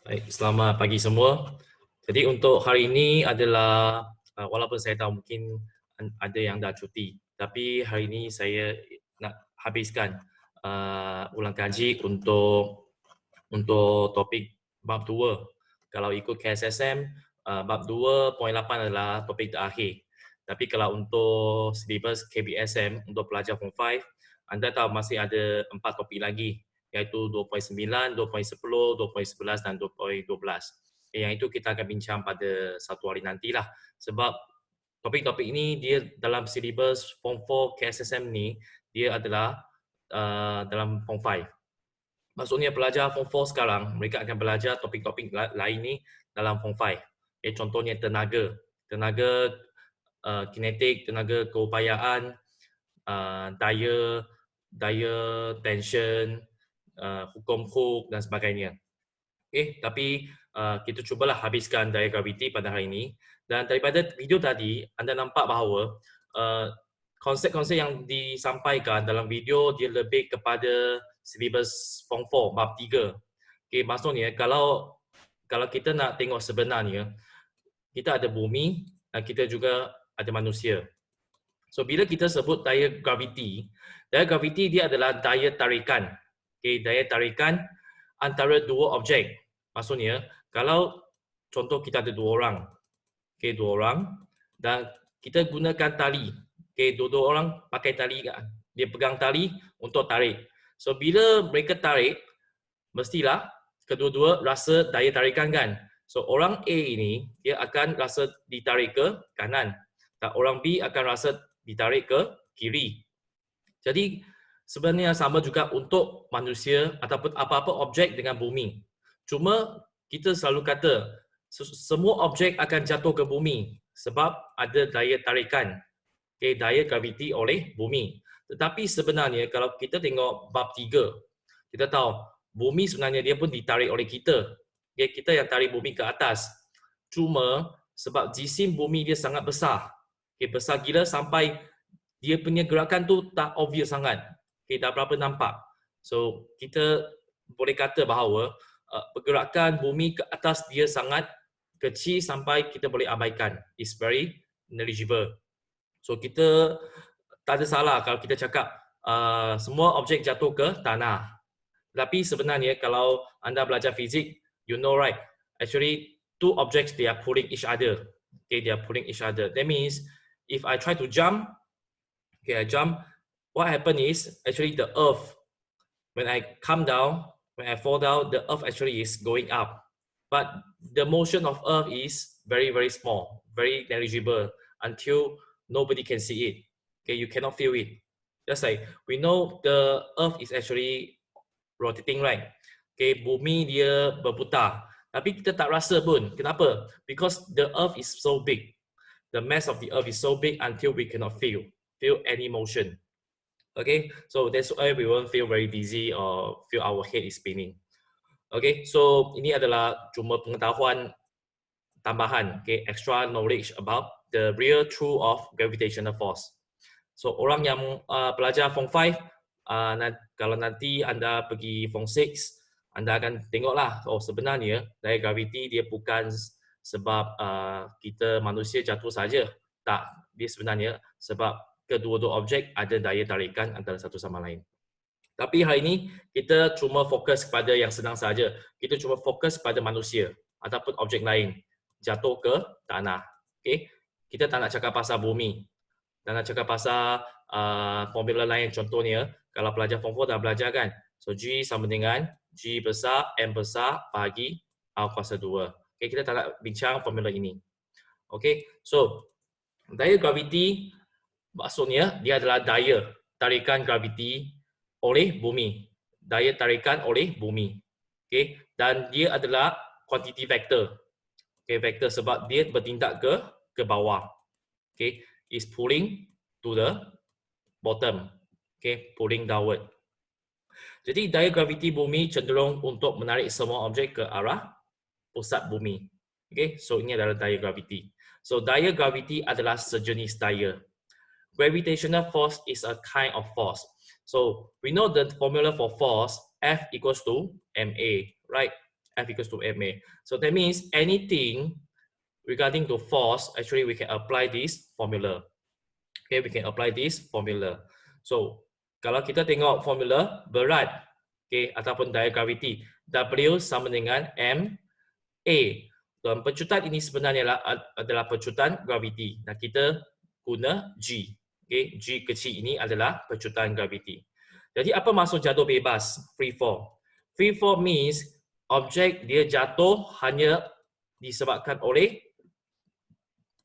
Baik, selamat pagi semua. Jadi untuk hari ini adalah walaupun saya tahu mungkin ada yang dah cuti, tapi hari ini saya nak habiskan ulang kaji untuk topik bab 2. Kalau ikut KSSM, bab 2.8 adalah topik terakhir. Tapi kalau untuk syllabus KBSM untuk pelajar Form 5, anda tahu masih ada 4 topik lagi, iaitu 2.9, 2.10, 2.11 dan 2.12. Yang itu kita akan bincang pada satu hari nantilah. Sebab topik-topik ini dia dalam syllabus Form 4 KSSM ni, dia adalah dalam Form 5. Maksudnya pelajar Form 4 sekarang, mereka akan belajar topik-topik lain ni dalam Form 5. Contohnya tenaga kinetik, tenaga keupayaan, daya tension, hukum Hooke dan sebagainya. Tapi kita cubalah habiskan daya graviti pada hari ini. Dan daripada video tadi, anda nampak bahawa konsep-konsep yang disampaikan dalam video dia lebih kepada syllabus Form 4, bab 3. Maksudnya kalau kita nak tengok sebenarnya, kita ada bumi dan kita juga ada manusia. So bila kita sebut daya graviti dia adalah daya tarikan. Daya tarikan antara dua objek. Maksudnya kalau contoh kita ada dua orang dan kita gunakan tali. Dua-dua orang pakai tali, dia pegang tali untuk tarik. So bila mereka tarik, mestilah kedua-dua rasa daya tarikan kan. So orang A ini dia akan rasa ditarik ke kanan dan orang B akan rasa ditarik ke kiri. Jadi sebenarnya sama juga untuk manusia ataupun apa-apa objek dengan bumi. Cuma kita selalu kata semua objek akan jatuh ke bumi sebab ada daya tarikan, daya graviti oleh bumi. Tetapi sebenarnya kalau kita tengok bab 3, kita tahu bumi sebenarnya dia pun ditarik oleh kita. Kita yang tarik bumi ke atas. Cuma sebab jisim bumi dia sangat besar. Besar gila sampai dia punya gerakan tu tak obvious sangat. Tak berapa nampak. So kita boleh kata bahawa pergerakan bumi ke atas dia sangat kecil sampai kita boleh abaikan. It's very negligible. So kita tak ada salah kalau kita cakap semua objek jatuh ke tanah. Tapi sebenarnya kalau anda belajar fizik, you know right, actually two objects they are pulling each other. They are pulling each other. That means if I try to jump, I jump, what happens is actually the earth, when I come down, when I fall down, the earth actually is going up. But the motion of earth is very, very small, very negligible until nobody can see it. You cannot feel it. Just like we know the earth is actually rotating, right? Bumi dia berputar. Tapi kita tak rasa pun. Kenapa? Because the earth is so big. The mass of the earth is so big until we cannot feel any motion. So that's why we won't feel very dizzy or feel our head is spinning. So ini adalah cuma pengetahuan tambahan, extra knowledge about the real truth of gravitational force. So orang yang pelajar Form 5, kalau nanti anda pergi Form 6, anda akan tengoklah, sebenarnya daya graviti dia bukan sebab kita manusia jatuh saja. Tak, dia sebenarnya sebab kedua-dua objek ada daya tarikan antara satu sama lain. Tapi hari ini kita cuma fokus kepada yang senang saja. Kita cuma fokus pada manusia ataupun objek lain jatuh ke tanah. Kita tak nak cakap pasal bumi. Tak nak cakap pasal formula lain. Contohnya, kalau pelajar Form 4 dah belajar kan. So G sama dengan G besar, M besar bahagi R kuasa 2. Kita tak nak bincang formula ini. So daya graviti maksudnya dia adalah daya tarikan graviti oleh bumi. Daya tarikan oleh bumi. Dan dia adalah quantity vector. Vector sebab dia bertindak ke bawah. Is pulling to the bottom. Pulling downward. Jadi daya graviti bumi cenderung untuk menarik semua objek ke arah pusat bumi. So ini adalah daya graviti. So daya graviti adalah sejenis daya. Gravitational force is a kind of force. So we know the formula for force, F equals to ma, right? F equals to ma. So that means anything regarding to force, actually we can apply this formula. Okay, we can apply this formula. So kalau kita tengok formula berat, okay, ataupun daya graviti, W sama dengan ma. Dan pecutan ini sebenarnya adalah pecutan graviti. Dan kita guna G. Okay, G kecil ini adalah pecutan graviti. Jadi apa maksud jatuh bebas? Free fall. Free fall means objek dia jatuh hanya disebabkan oleh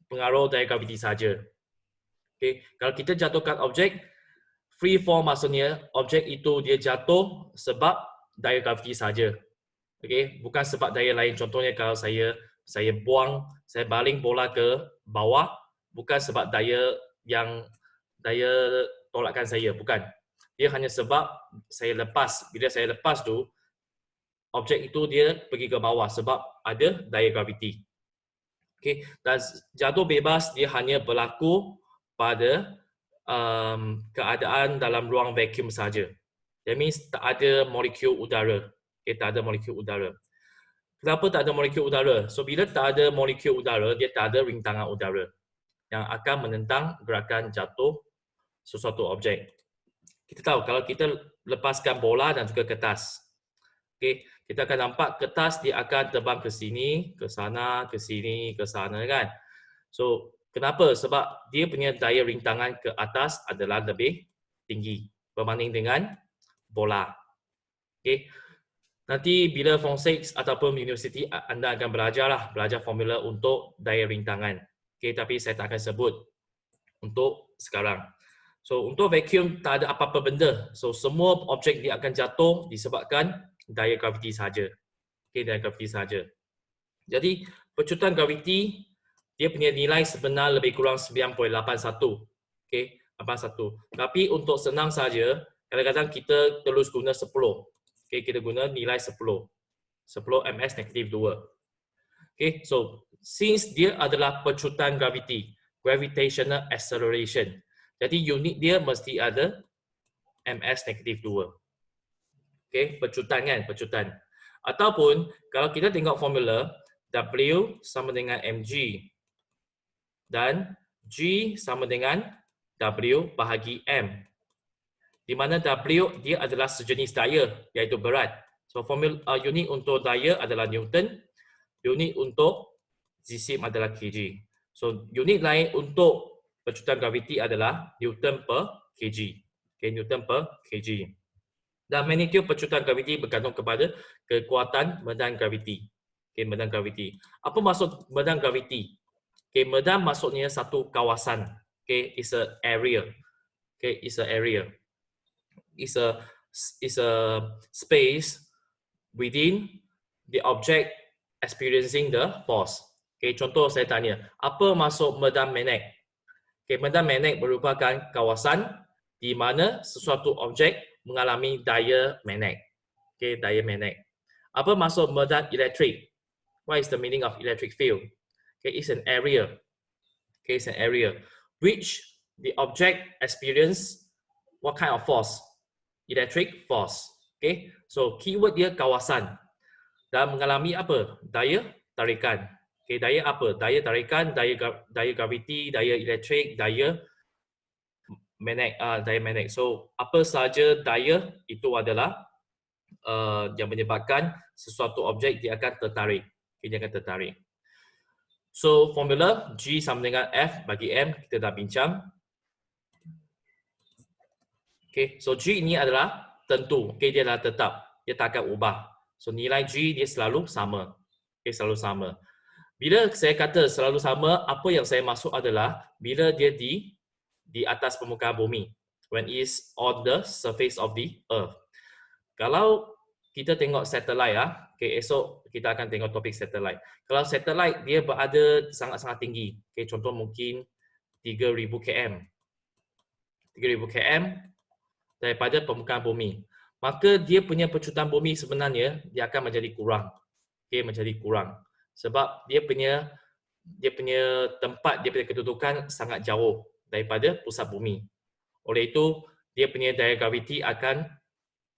pengaruh daya graviti saja. Okay, kalau kita jatuhkan objek, free fall maksudnya objek itu dia jatuh sebab daya graviti saja. Okay, bukan sebab daya lain. Contohnya kalau saya baling bola ke bawah, bukan sebab daya tolakkan saya, bukan. Dia hanya sebab saya lepas. Bila saya lepas tu, objek itu dia pergi ke bawah sebab ada daya graviti. Okay, dan jatuh bebas dia hanya berlaku pada keadaan dalam ruang vacuum saja. That means tak ada molekul udara. Okay, tak ada molekul udara. Kenapa tak ada molekul udara? So bila tak ada molekul udara, dia tak ada rintangan udara yang akan menentang gerakan jatuh sesuatu objek. Kita tahu kalau kita lepaskan bola dan juga kertas, okay, kita akan nampak kertas dia akan terbang ke sini, ke sana, ke sini, ke sana kan. So kenapa? Sebab dia punya daya rintangan ke atas adalah lebih tinggi berbanding dengan bola. Okay. Nanti bila Form 6 ataupun universiti anda akan belajar formula untuk daya rintangan. Okay, tapi saya tak akan sebut untuk sekarang. So untuk vacuum tak ada apa-apa benda. So semua objek dia akan jatuh disebabkan daya graviti saja. Okay, daya graviti saja. Jadi pecutan graviti dia punya nilai sebenar lebih kurang 9.81. Okay, 81. Tapi untuk senang saja, kadang-kadang kita terus guna 10. Okay, kita guna nilai 10. 10 ms negatif 2. Okay, so since dia adalah pecutan graviti, gravitational acceleration. Jadi unit dia mesti ada ms negatif 2. Okay, pecutan kan, pecutan. Ataupun kalau kita tengok formula, W sama dengan mg dan G sama dengan W bahagi M. Di mana W dia adalah sejenis daya, iaitu berat. So formula unit untuk daya adalah Newton, unit untuk jisim adalah kg. So unit lain untuk pecutan graviti adalah Newton per kg. Okay, Newton per kg. Dan magnitude pecutan graviti bergantung kepada kekuatan medan graviti. Okay, medan graviti. Apa maksud medan graviti? Okay, medan maksudnya satu kawasan. Okay, it's a area. Okay, it's a area. Is a space within the object experiencing the force. Okay, contoh saya tanya, apa maksud medan magnet? Okay, medan magnet merupakan kawasan di mana sesuatu objek mengalami daya magnet. Okay, daya magnet. Apa maksud medan elektrik? What is the meaning of electric field? Okay, it's an area. Okay, it's an area which the object experience what kind of force? Electric force. Okay, so keyword dia kawasan dan mengalami apa? Daya tarikan. Okay, daya apa? Daya tarikan, daya graviti, daya elektrik, daya magnet. So apa saja daya itu adalah yang menyebabkan sesuatu objek dia akan tertarik. Okay, dia akan tertarik. So formula G sama dengan F bagi M kita dah bincang. Okay, so G ini adalah tentu, okay, dia adalah tetap, dia tak akan ubah. So nilai G dia selalu sama, okay, selalu sama. Bila saya kata selalu sama, apa yang saya maksud adalah bila dia di atas permukaan bumi, when is on the surface of the earth. Kalau kita tengok satelit okay, esok kita akan tengok topik satelit. Kalau satelit dia berada sangat-sangat tinggi, okay, contoh mungkin 3000 km. 3000 km daripada permukaan bumi, maka dia punya pecutan bumi sebenarnya dia akan menjadi kurang. Okay, menjadi kurang. Sebab dia punya tempat, dia punya kedudukan sangat jauh daripada pusat bumi. Oleh itu, dia punya daya graviti akan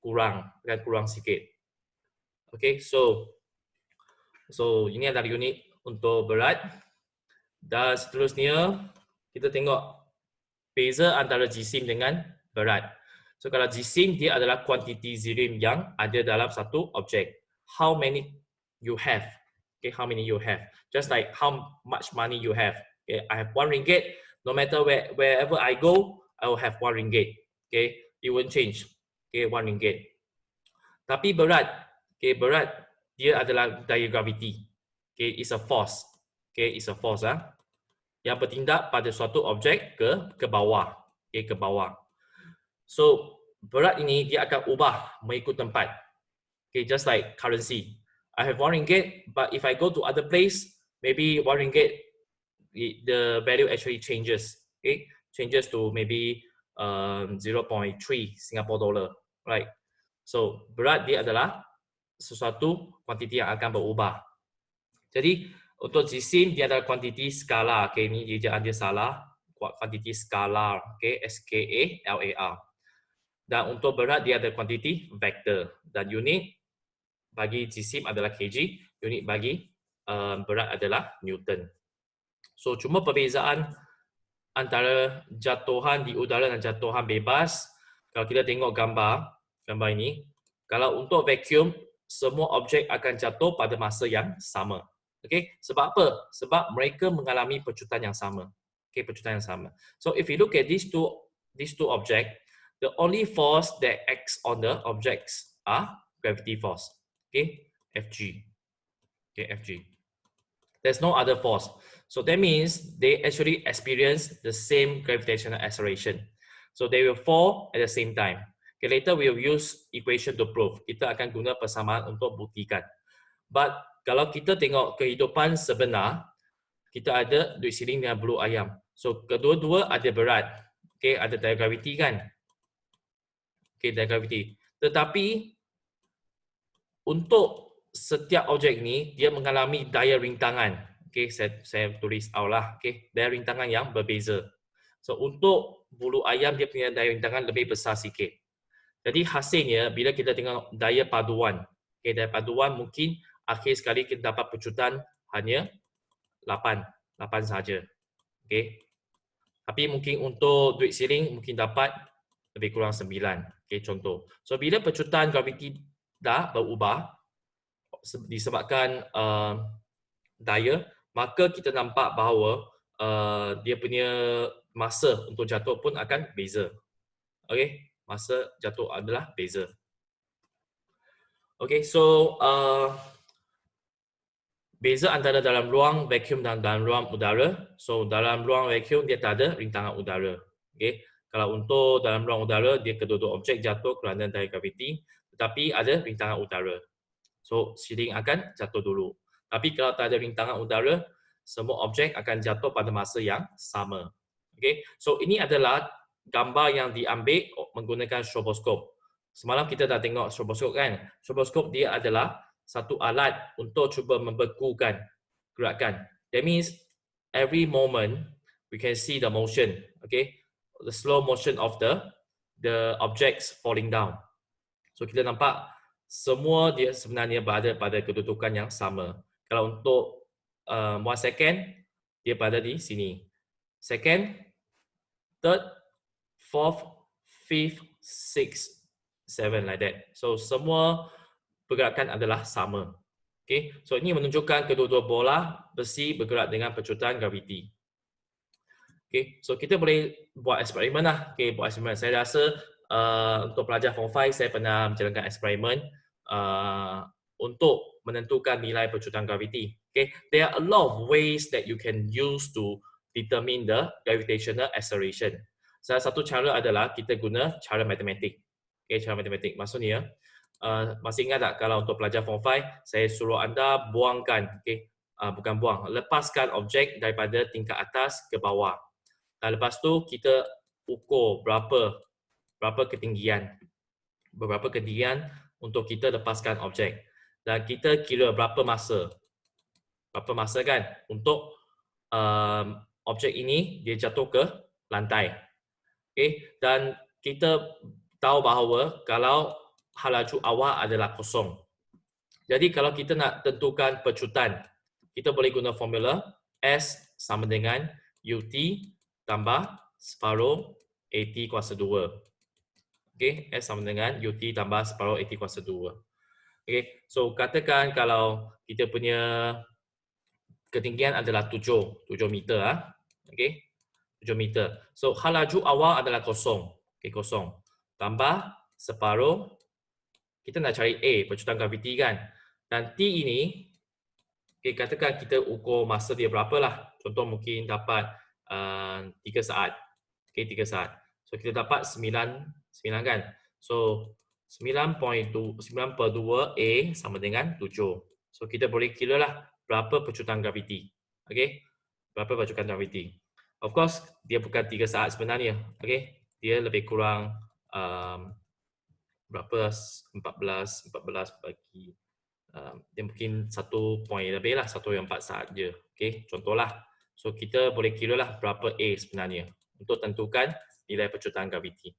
kurang sikit. Okay, so So ini adalah unit untuk berat. Dan seterusnya kita tengok beza antara jisim dengan berat. So kalau jisim dia adalah kuantiti zirim yang ada dalam satu objek. How many you have? Okay, how many you have? Just like how much money you have. Okay, I have 1 ringgit. No matter wherever I go, I will have 1 ringgit. Okay, it won't change. Okay, 1 ringgit. Tapi berat, okay, berat dia adalah daya graviti. Okay, it's a force. Okay, it's a force yang bertindak pada suatu objek ke bawah. Okay, ke bawah. So berat ini dia akan ubah mengikut tempat. Okay, just like currency. I have 1 ringgit, but if I go to other place, maybe 1 ringgit the value actually changes. Okay, changes to maybe 0.3 Singapore dollar, right? So berat dia adalah sesuatu kuantiti yang akan berubah. Jadi untuk jisim dia adalah kuantiti skala. Okay, ini dia salah. Kuantiti skala. Okay, SKALAR. Dan untuk berat dia ada kuantiti vektor. Dan unit bagi jisim adalah kg, unit bagi berat adalah newton. So cuma perbezaan antara jatuhan di udara dan jatuhan bebas. Kalau kita tengok gambar ini, kalau untuk vacuum semua objek akan jatuh pada masa yang sama. Okay, sebab apa? Sebab mereka mengalami pecutan yang sama. Okay, pecutan yang sama. So if you look at these two objects, the only force that acts on the objects are gravity force. Okay, Fg. Okay, Fg. There's no other force. So that means they actually experience the same gravitational acceleration. So they will fall at the same time. Okay, later we will use equation to prove. Kita akan guna persamaan untuk buktikan. But kalau kita tengok kehidupan sebenar, kita ada duit siling dengan bulu ayam. So kedua-dua ada berat. Okay, ada daya graviti kan? Okay, daya graviti. Tetapi untuk setiap objek ni dia mengalami daya rintangan. Okay, saya tulis out lah. Okay, daya rintangan yang berbeza. So untuk bulu ayam dia punya daya rintangan lebih besar sikit. Jadi hasilnya bila kita tengok daya paduan, okay, daya paduan mungkin akhir sekali kita dapat pecutan hanya 8 saja. Okay. Tapi mungkin untuk duit siling mungkin dapat lebih kurang 9. Okay, contoh. So bila pecutan graviti dah berubah disebabkan daya, maka kita nampak bahawa dia punya masa untuk jatuh pun akan beza. Okay, masa jatuh adalah beza. Okay, so beza antara dalam ruang vacuum dan dalam ruang udara. So dalam ruang vacuum dia tak ada rintangan udara. Okay, kalau untuk dalam ruang udara dia kedua-dua objek jatuh kerana daya graviti, tetapi ada rintangan udara. So siling akan jatuh dulu. Tapi kalau tak ada rintangan udara, semua objek akan jatuh pada masa yang sama. Okay, so ini adalah gambar yang diambil menggunakan stroboskop. Semalam kita dah tengok stroboskop kan? Stroboskop dia adalah satu alat untuk cuba membekukan gerakan. That means every moment we can see the motion, okay? The slow motion of the objects falling down. So kita nampak semua dia sebenarnya berada pada kedudukan yang sama. Kalau untuk 1 second, dia berada di sini. Second, third, fourth, fifth, sixth, seven, like that. So semua pergerakan adalah sama. Okay, so ini menunjukkan kedua-dua bola besi bergerak dengan pecutan graviti. Okay, so kita boleh buat eksperimen lah. Okay, buat eksperimen. Saya rasa untuk pelajar Form 5, saya pernah menjalankan eksperimen untuk menentukan nilai pecutan graviti. Okay, there are a lot of ways that you can use to determine the gravitational acceleration. Salah satu cara adalah kita guna cara matematik. Okay, cara matematik. Maksudnya, masih ingat tak kalau untuk pelajar Form 5, saya suruh anda buangkan, okay, bukan buang, lepaskan objek daripada tingkat atas ke bawah. Dan lepas tu kita ukur berapa ketinggian untuk kita lepaskan objek. Dan kita kira berapa masa kan untuk objek ini dia jatuh ke lantai. Okay, dan kita tahu bahawa kalau halaju awal adalah kosong. Jadi kalau kita nak tentukan pecutan, kita boleh guna formula S sama dengan UT tambah separuh AT kuasa 2. Okey, S sama dengan UT tambah separuh AT kuasa 2. Okey, so katakan kalau kita punya ketinggian adalah 7 meter ah. Okey. 7 meter. So hal laju awal adalah kosong. Okey, kosong. Tambah separuh, kita nak cari A, pecutan graviti kan. Dan T ini, okay, katakan kita ukur masa dia berapa lah. Contoh mungkin dapat 3 saat. Okay, 3 saat. So kita dapat 9 kan. So 9.2 A sama dengan 7. So kita boleh kira lah berapa pecutan graviti. Okay, berapa pecutan graviti. Of course, dia bukan 3 saat sebenarnya. Okay, dia lebih kurang berapa 14 bagi dia mungkin 1 point lebih lah, 1/4 saat je. Okay, contohlah. So kita boleh kira lah berapa A sebenarnya untuk tentukan nilai pecutan graviti.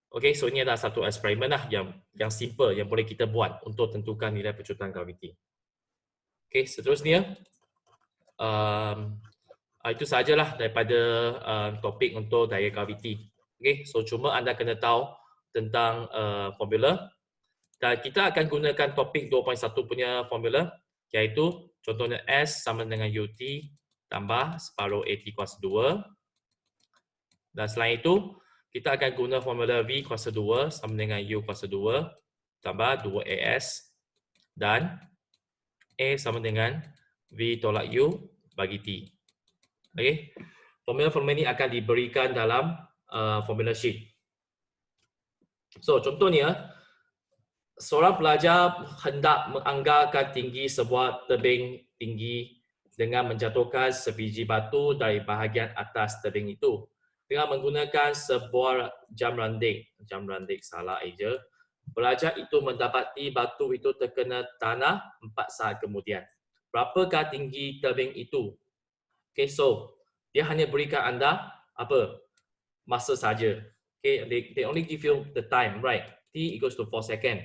Okay, so ini adalah satu eksperimen lah yang simple yang boleh kita buat untuk tentukan nilai pecutan graviti. Okay, seterusnya itu sahajalah daripada topik untuk daya graviti. Okay, so cuma anda kena tahu tentang formula. Dan kita akan gunakan topik 2.1 punya formula, iaitu contohnya S sama dengan UT tambah separuh AT kuasa 2. Dan selain itu, kita akan guna formula V kuasa 2 sama dengan U kuasa 2 tambah 2AS dan A sama dengan V tolak U bagi T. Okay. Formula-formula ini akan diberikan dalam formula sheet. So, contohnya, seorang pelajar hendak menganggarkan tinggi sebuah tebing tinggi dengan menjatuhkan sebiji batu dari bahagian atas tebing itu dengan menggunakan sebuah jam randik salah aja. Pelajar itu mendapati batu itu terkena tanah 4 saat kemudian. Berapakah tinggi tebing itu? Okay, so dia hanya berikan anda apa? Masa saja. Okay, they only give you the time, right? T equals to 4 second.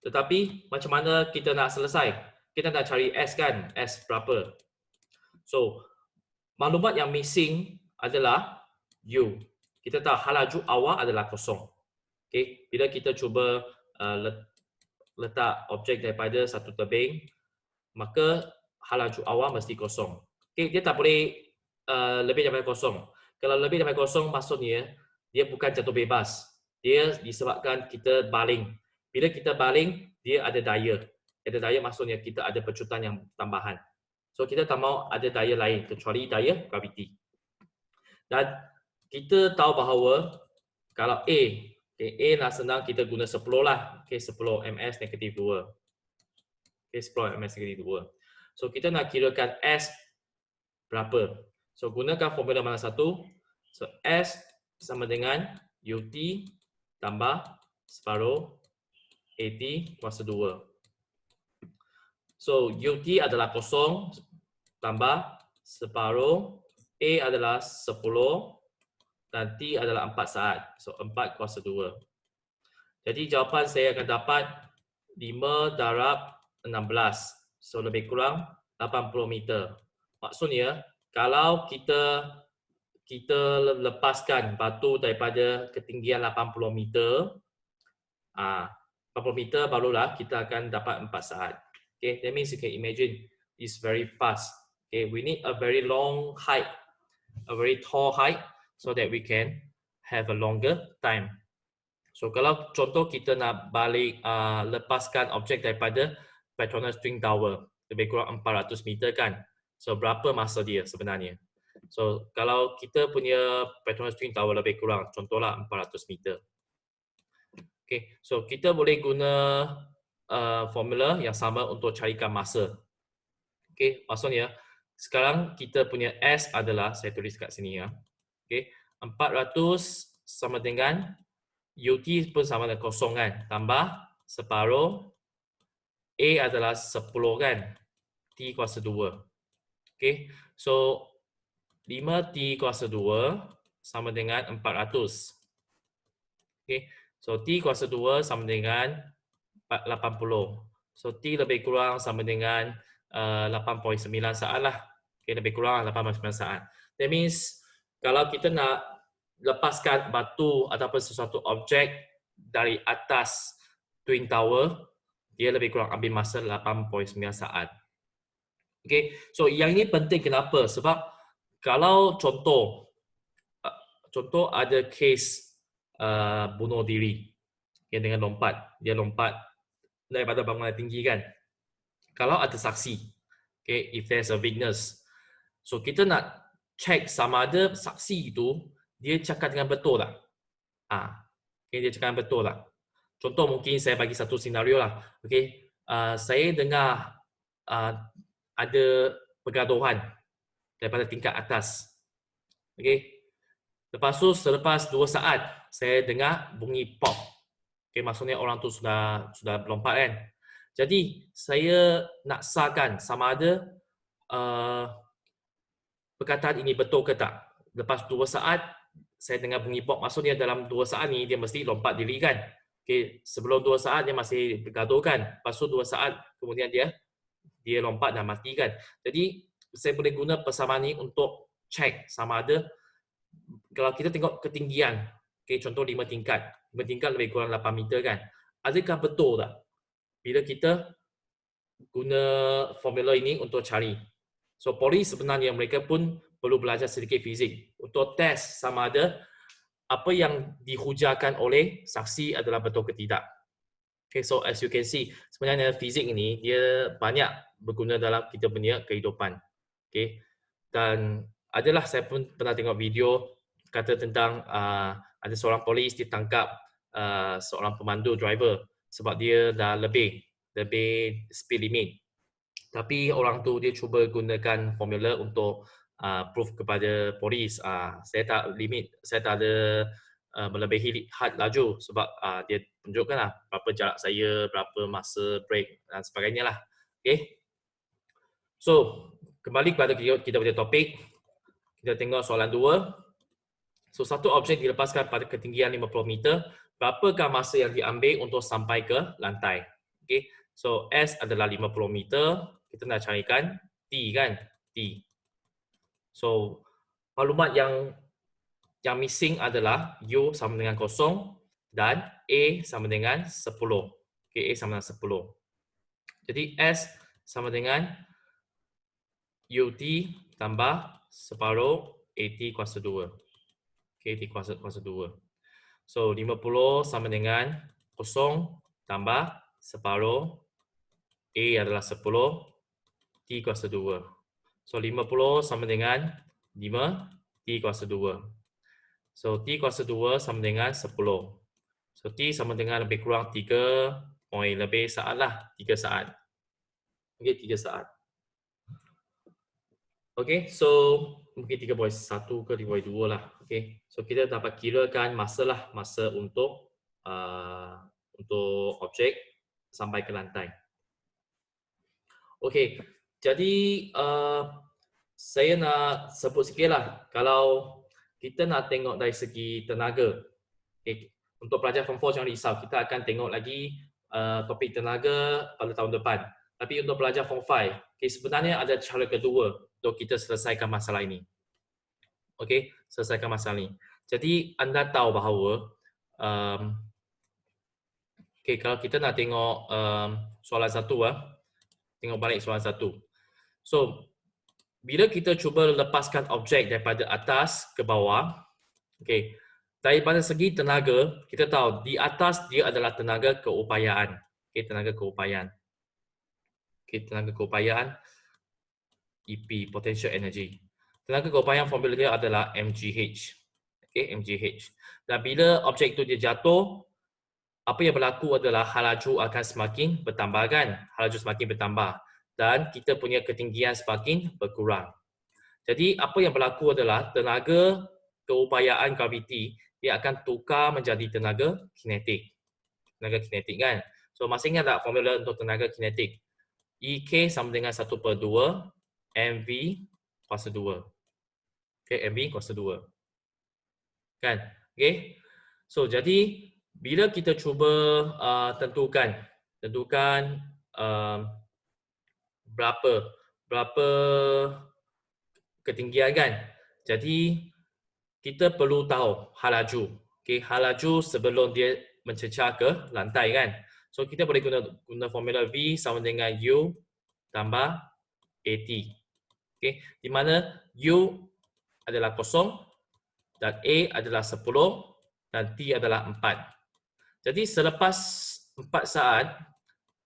Tetapi macam mana kita nak selesai? Kita nak cari S kan? S berapa? So, maklumat yang missing adalah U. Kita tahu hal laju awal adalah kosong. Okay? Bila kita cuba letak objek daripada satu tebing, maka hal laju awal mesti kosong. Okay? Dia tak boleh lebih daripada kosong. Kalau lebih daripada kosong, maksudnya dia bukan jatuh bebas. Dia disebabkan kita baling. Bila kita baling, dia ada daya. Ada daya maksudnya kita ada pecutan yang tambahan. So kita tak mau ada daya lain kecuali daya graviti. Dan kita tahu bahawa kalau A, okay, A nak senang kita guna 10 lah. Okay, 10 ms negatif 2. Okay, 10 ms negatif 2. So kita nak kirakan S berapa. So gunakan formula mana satu. So S sama dengan UT tambah separuh AT kuasa 2. So UT adalah kosong tambah separuh, A adalah 10 dan T adalah 4 saat. So 4 kuasa 2. Jadi jawapan saya akan dapat 5 darab 16. So lebih kurang 80 meter. Maksudnya kalau kita lepaskan batu daripada ketinggian 80 meter, 80 meter barulah kita akan dapat 4 saat. Okay, that means you can imagine it's very fast. Okay, we need a very long height, a very tall height, so that we can have a longer time. So kalau contoh kita nak balik lepaskan objek daripada Petronas Twin Tower, lebih kurang 400 meter kan. So berapa masa dia sebenarnya? So kalau kita punya Petronas Twin Tower lebih kurang, contohlah 400 meter. Okay, so kita boleh guna formula yang sama untuk carikan masa. Okay, maksudnya sekarang kita punya S adalah, saya tulis kat sini ya. Okay, 400 sama dengan UT pun sama dengan kosong kan, tambah separuh, A adalah 10 kan, T kuasa 2. Okay, so 5T kuasa 2 sama dengan 400. Okay, So, T kuasa 2 sama dengan 80. So, T lebih kurang sama dengan 8.9 saat lah. Okay, lebih kurang 8.9 saat. That means, kalau kita nak lepaskan batu ataupun sesuatu objek dari atas Twin Tower, dia lebih kurang ambil masa 8.9 saat. Okay, so yang ini penting kenapa? Sebab kalau contoh ada kes bunuh diri yang dengan lompat, dia lompat daripada bangunan tinggi kan. Kalau ada saksi, okay, if there's a witness, so kita nak check sama ada saksi itu dia cakap dengan betul tak? Okay, dia cakap dengan betul tak? Contoh mungkin saya bagi satu senario lah. Okay, saya dengar ada pergaduhan daripada tingkat atas. Okay, lepas tu selepas 2 saat saya dengar bunyi pop. Okay, maksudnya orang tu sudah lompat kan. Jadi saya nak sahkan sama ada perkataan ini betul ke tak. Lepas 2 saat saya dengar bunyi pop, maksudnya dalam 2 saat ni dia mesti lompat diri kan. Okay, sebelum 2 saat dia masih bergaduh kan. Lepas tu 2 saat kemudian dia lompat dan mati kan. Jadi saya boleh guna persamaan ni untuk check sama ada kalau kita tengok ketinggian, okay, contoh 5 tingkat. 5 tingkat lebih kurang 8 meter kan. Adakah betul tak bila kita guna formula ini untuk cari? So, polis sebenarnya mereka pun perlu belajar sedikit fizik untuk test sama ada apa yang dihujarkan oleh saksi adalah betul ke tidak. Okay, so as you can see, sebenarnya fizik ini dia banyak berguna dalam kita punya kehidupan. Okay, dan adalah saya pun pernah tengok video kata tentang ada seorang polis ditangkap seorang pemandu driver sebab dia dah lebih speed limit. Tapi orang tu dia cuba gunakan formula untuk proof kepada polis saya tak ada melebihi had laju sebab dia tunjukkan lah berapa jarak saya, berapa masa break dan sebagainya lah. Okay. So, kembali kepada kita punya topik. Kita tengok soalan 2. So, satu objek dilepaskan pada ketinggian 50 meter. Berapakah masa yang diambil untuk sampai ke lantai? Okay. So, S adalah 50 meter. Kita nak carikan T kan? T. So, maklumat yang missing adalah U sama dengan 0 dan A sama dengan 10. Okay, A sama dengan 10. Jadi, S sama dengan UT tambah separuh AT kuasa 2. Okay, T kuasa 2. So, 50 sama dengan 0 tambah separuh A adalah 10, T kuasa 2. So, 50 sama dengan 5, T kuasa 2. So, T kuasa 2 sama dengan 10. So, T sama dengan lebih kurang 3 poin lebih saat lah. 3 saat. Okay, 3 saat. Okay, so mungkin 3.1 ke 3.2 lah. Okay, so kita dapat kirakan masa lah, masa untuk objek sampai ke lantai. Okay, jadi saya nak sebut sikit lah. Kalau kita nak tengok dari segi tenaga, okay, untuk pelajar Form 4 jangan risau, kita akan tengok lagi topik tenaga pada tahun depan. Tapi untuk pelajar Form 5, okay, sebenarnya ada cara kedua untuk kita selesaikan masalah ini. Okey, selesaikan masalah ini. Jadi anda tahu bahawa okay, kalau kita nak tengok soalan 1 tengok balik soalan 1. So, bila kita cuba lepaskan objek daripada atas ke bawah, okay, daripada segi tenaga, kita tahu di atas dia adalah tenaga keupayaan. Okay, tenaga keupayaan. Okay, tenaga keupayaan EP, potential energy. Tenaga keupayaan formula dia adalah mgh. Okay, mgh. Dan bila objek itu dia jatuh, apa yang berlaku adalah hal laju akan semakin bertambah kan? Hal laju semakin bertambah. Dan kita punya ketinggian semakin berkurang. Jadi apa yang berlaku adalah tenaga keupayaan graviti dia akan tukar menjadi tenaga kinetik. Tenaga kinetik kan? So masih ingat tak formula untuk tenaga kinetik? EK sama dengan 1/2 MV kuasa 2. Okay, MV kuasa 2. Kan? Okay. So, jadi bila kita cuba tentukan berapa berapa ketinggian kan. Jadi kita perlu tahu halaju. Okey, halaju sebelum dia mencecah ke lantai kan. So kita boleh guna formula V sama dengan U tambah AT. Okey, di mana U adalah 0 dan A adalah 10 dan T adalah 4. Jadi selepas 4 saat,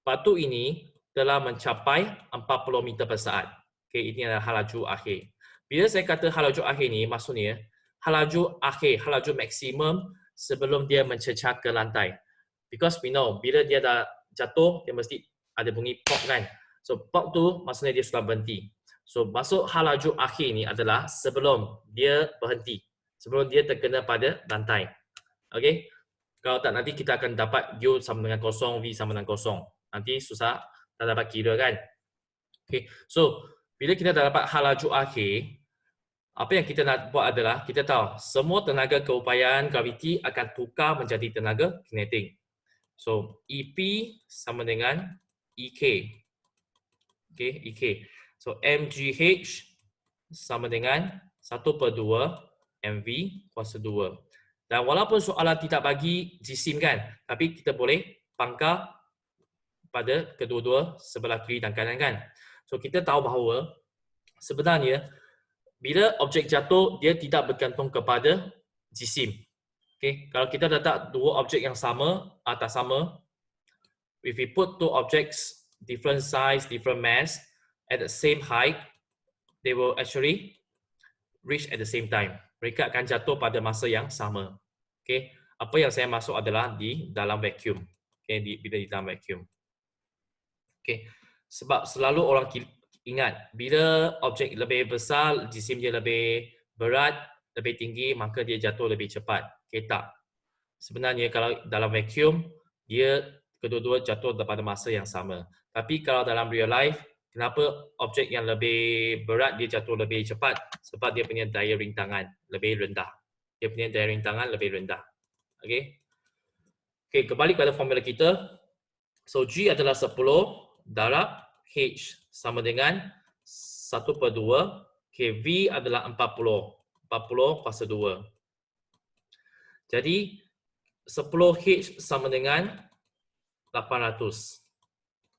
batu ini telah mencapai 40 meter per saat. Okey, ini adalah halaju akhir. Bila saya kata halaju akhir ni, maksudnya halaju akhir, halaju maksimum sebelum dia mencecah ke lantai. Because we know, bila dia dah jatuh, dia mesti ada bunyi pop kan. So pop tu maksudnya dia sudah berhenti. So masuk halaju akhir ni adalah sebelum dia berhenti. Sebelum dia terkena pada lantai. Okey. Kalau tak nanti kita akan dapat U sama dengan 0, V sama dengan 0. Nanti susah tak dapat kira kan. Okay. So, bila kita dah dapat halaju akhir, apa yang kita nak buat adalah kita tahu semua tenaga keupayaan graviti akan tukar menjadi tenaga kinetik. So, EP sama dengan EK. Okay, EK. So, MGH sama dengan 1/2 MV kuasa 2. Dan walaupun soalan tidak bagi jisim kan, tapi kita boleh pangkal pada kedua-dua sebelah kiri dan kanan kan. So kita tahu bahawa sebenarnya bila objek jatuh dia tidak bergantung kepada jisim. Okay, kalau kita letak dua objek yang sama atas sama, if we put two objects different size, different mass at the same height, they will actually reach at the same time. Mereka akan jatuh pada masa yang sama. Okay, apa yang saya maksud adalah di dalam vacuum. Okay, bila di dalam vacuum. Okay, sebab selalu orang ingat bila objek lebih besar, jisim dia lebih berat, lebih tinggi, maka dia jatuh lebih cepat. Okay, tak. Sebenarnya kalau dalam vacuum, dia kedua-dua jatuh pada masa yang sama. Tapi kalau dalam real life, kenapa objek yang lebih berat dia jatuh lebih cepat? Sebab dia punya daya rintangan lebih rendah. Dia punya daya rintangan lebih rendah. Okay. Okay, kembali pada formula kita. So, G adalah 10 darab H sama dengan 1/2. Okay, V adalah 40. 40 kuasa 2. Jadi, 10H sama dengan 800.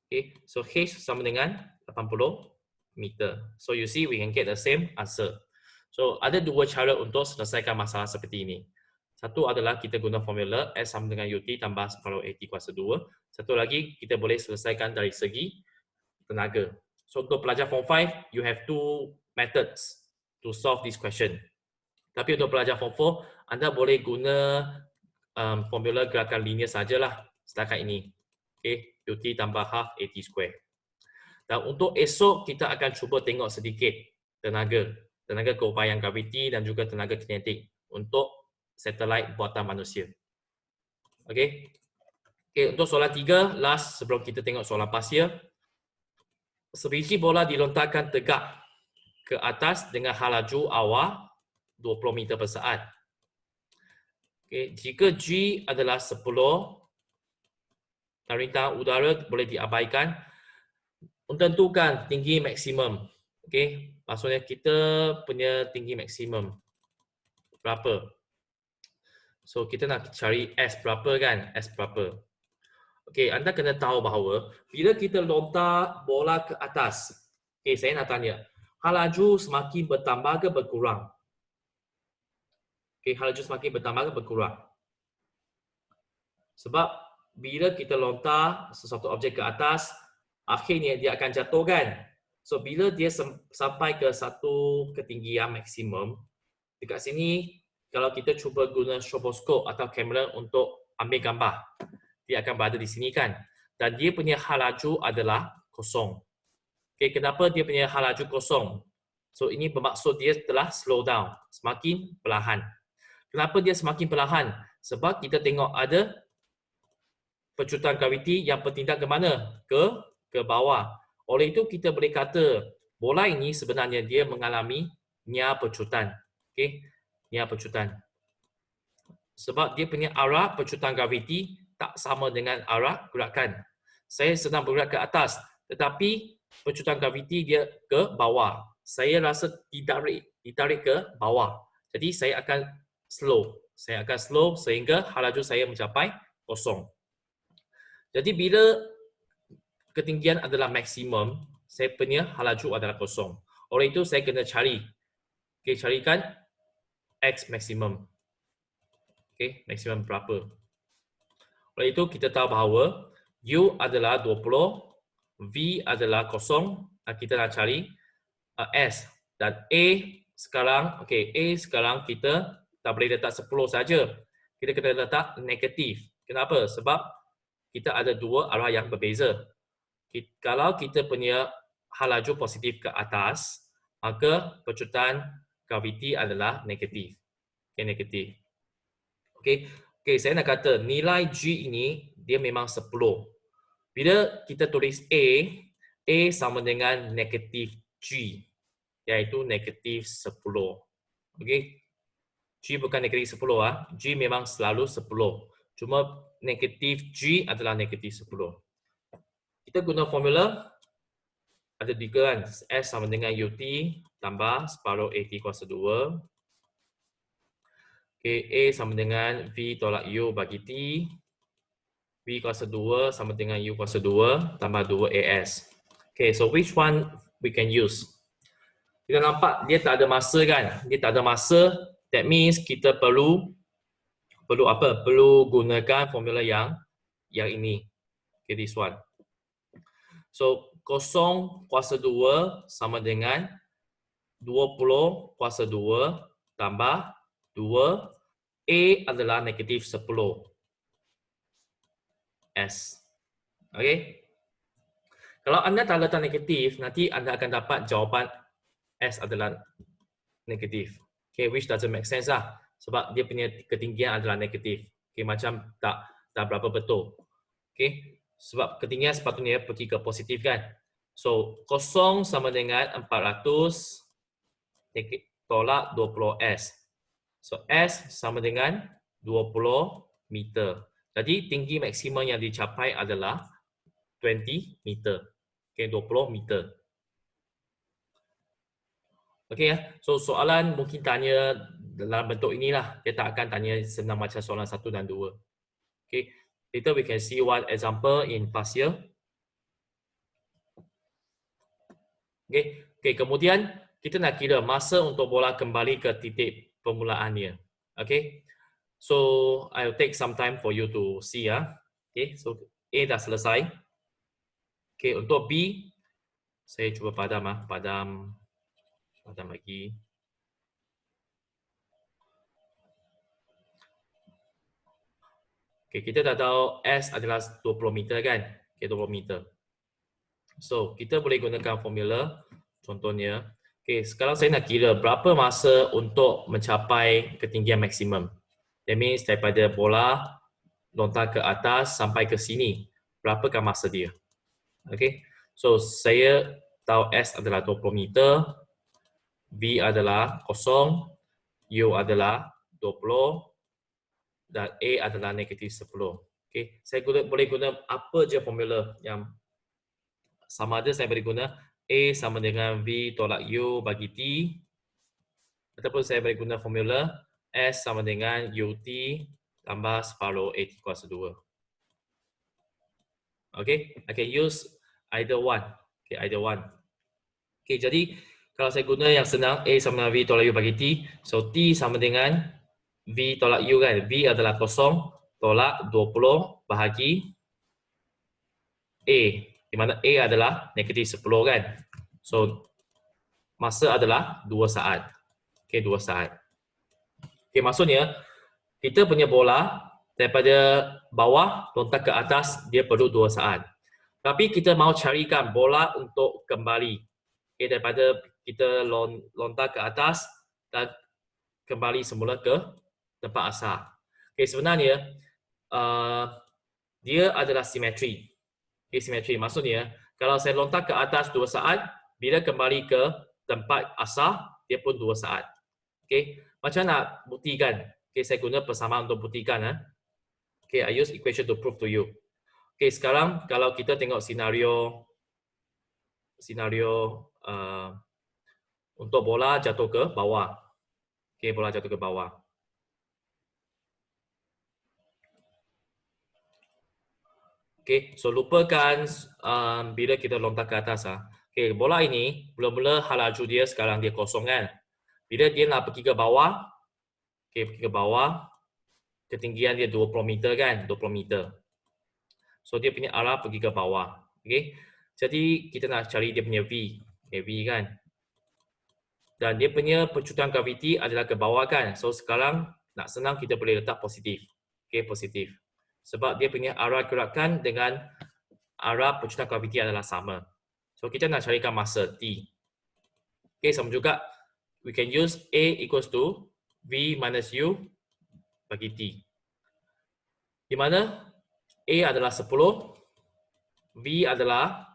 Okay, so H sama dengan 80 meter. So you see we can get the same answer. So ada dua cara untuk selesaikan masalah seperti ini. Satu adalah kita guna formula S sama dengan UT tambah 10 AT kuasa 2. Satu lagi kita boleh selesaikan dari segi tenaga. So untuk pelajar form 5, you have two methods to solve this question. Tapi untuk pelajar form 4, anda boleh guna formula gerakan linear sajalah setakat ini. Okay, UT tambah half AT square. Dan untuk esok kita akan cuba tengok sedikit tenaga keupayaan graviti dan juga tenaga kinetik untuk satelit buatan manusia. Okey. Okey, untuk soalan 3 last sebelum kita tengok soalan pasir. Sebiji bola dilontarkan tegak ke atas dengan halaju awal 20 meter per saat. Okey, jika G adalah 10, dan rintangan udara boleh diabaikan. Tentukan tinggi maksimum. Okey, maksudnya kita punya tinggi maksimum berapa? So kita nak cari S berapa kan? S berapa? Okey, anda kena tahu bahawa bila kita lontar bola ke atas, okey, saya nak tanya, halaju semakin bertambah ke berkurang? Okey, halaju semakin bertambah ke berkurang? Sebab bila kita lontar sesuatu objek ke atas, akhirnya dia akan jatuh kan? So bila dia sampai ke satu ketinggian maksimum, dekat sini kalau kita cuba guna stroboskop atau kamera untuk ambil gambar, dia akan berada di sini kan? Dan dia punya halaju adalah kosong. Okay, kenapa dia punya halaju kosong? So ini bermaksud dia telah slow down, semakin perlahan. Kenapa dia semakin perlahan? Sebab kita tengok ada pecutan graviti yang bertindak ke mana? Ke bawah. Oleh itu kita boleh kata bola ini sebenarnya dia mengalami nya pecutan. Okey, nya pecutan. Sebab dia punya arah pencutan graviti tak sama dengan arah gerakan. Saya sedang bergerak ke atas, tetapi pencutan graviti dia ke bawah. Saya rasa ditarik ke bawah. Jadi saya akan slow. Saya akan slow sehingga halaju saya mencapai kosong. Jadi bila ketinggian adalah maksimum, saya punya halaju adalah kosong. Oleh itu saya kena cari. Okey, carikan X maksimum. Okey, maksimum berapa? Oleh itu kita tahu bahawa U adalah 20, V adalah kosong, kita nak cari S dan A sekarang, okey, A sekarang kita tak boleh letak 10 saja. Kita kena letak negatif. Kenapa? Sebab kita ada dua arah yang berbeza. Kalau kita punya halaju positif ke atas, maka pencutan graviti adalah negatif. Okey, negatif. Okey, saya nak kata nilai G ini dia memang 10. Bila kita tulis A sama dengan negatif G, iaitu negatif 10. Okey, G bukan negatif 10 G memang selalu 10. Cuma negatif G adalah negatif 10. Kita guna formula ada 3 kan. S sama dengan UT tambah separuh AT kuasa 2. Okay, A sama dengan V tolak U bagi T. V kuasa 2 sama dengan U kuasa 2 tambah 2 AS. Okay, so which one we can use? Kita nampak dia tak ada masa kan? Dia tak ada masa. That means kita perlu apa? Perlu gunakan formula yang ini. Okay, this one. So, 0 kuasa 2 sama dengan 20 kuasa 2 tambah 2. A adalah negatif 10. S. Okay. Kalau anda tak letak negatif, nanti anda akan dapat jawapan S adalah negatif. Okay, which doesn't make sense lah. Sebab dia punya ketinggian adalah negatif. Okay, macam tak berapa betul. Okay, sebab ketinggian sepatutnya pergi ke positif kan. So, 0 sama dengan 400 tolak 20S. So, S sama dengan 20 meter. Jadi, tinggi maksimum yang dicapai adalah 20 meter. Okay, 20 meter. Okay ya. So, soalan mungkin tanya dalam bentuk inilah. Dia tak akan tanya senang macam soalan 1 dan 2. Okay. Later we can see one example in past year. Okay. Okay, kemudian kita nak kira masa untuk bola kembali ke titik permulaannya. Okay. So, I'll take some time for you to see ya. Okay, so A dah selesai. Okay, untuk B, saya cuba padam lagi. Okay, kita dah tahu S adalah 20 meter kan? Okay, 20 meter. So, kita boleh gunakan formula. Contohnya, okay, sekarang saya nak kira berapa masa untuk mencapai ketinggian maksimum. That means daripada bola lontar ke atas sampai ke sini. Berapakah masa dia? Okay, so saya tahu S adalah 20 meter, B adalah 0, U adalah 20 dan A adalah negatif 10. Okay, saya boleh guna apa je formula yang sama ada saya boleh guna A sama dengan V tolak U bagi T, ataupun saya boleh guna formula S sama dengan UT tambah separuh AT kuasa 2. Okay, I can use either one. Okay, either one. Okay, jadi kalau saya guna yang senang, A sama dengan V tolak U bagi T. So, T sama dengan V tolak U kan. V adalah 0 tolak 20 bahagi A. Di mana A adalah negatif 10 kan. So, masa adalah 2 saat. Okay, 2 saat. Okay, maksudnya, kita punya bola daripada bawah lontar ke atas, dia perlu 2 saat. Tapi kita mahu carikan bola untuk kembali. Okay, daripada kita lontar ke atas dan kembali semula ke tempat asal. Okay, sebenarnya dia adalah simetri. Okay, simetri maksudnya kalau saya lontar ke atas 2 saat, bila kembali ke tempat asal dia pun 2 saat. Okay, macam nak buktikan? Okay, saya guna persamaan untuk buktikan. Okay, I use equation to prove to you. Okay, sekarang kalau kita tengok senario untuk bola jatuh ke bawah. Okay, bola jatuh ke bawah. Okay, so lupakan bila kita lontar ke atas. Okay, bola ini mula-mula laju dia sekarang dia kosong kan. Bila dia nak pergi ke bawah, okay, pergi ke bawah, ketinggian dia 20 meter kan, 20 meter. So dia punya arah pergi ke bawah. Okay, jadi kita nak cari dia punya V, okay, V kan. Dan dia punya pecutan graviti adalah ke bawah kan. So sekarang nak senang kita boleh letak positif. Okay, positif. Sebab dia punya arah gerakan dengan arah pecutan graviti adalah sama. So kita nak carikan masa T. Okay, sama juga. We can use A equals to V minus U bagi T. Di mana A adalah 10, V adalah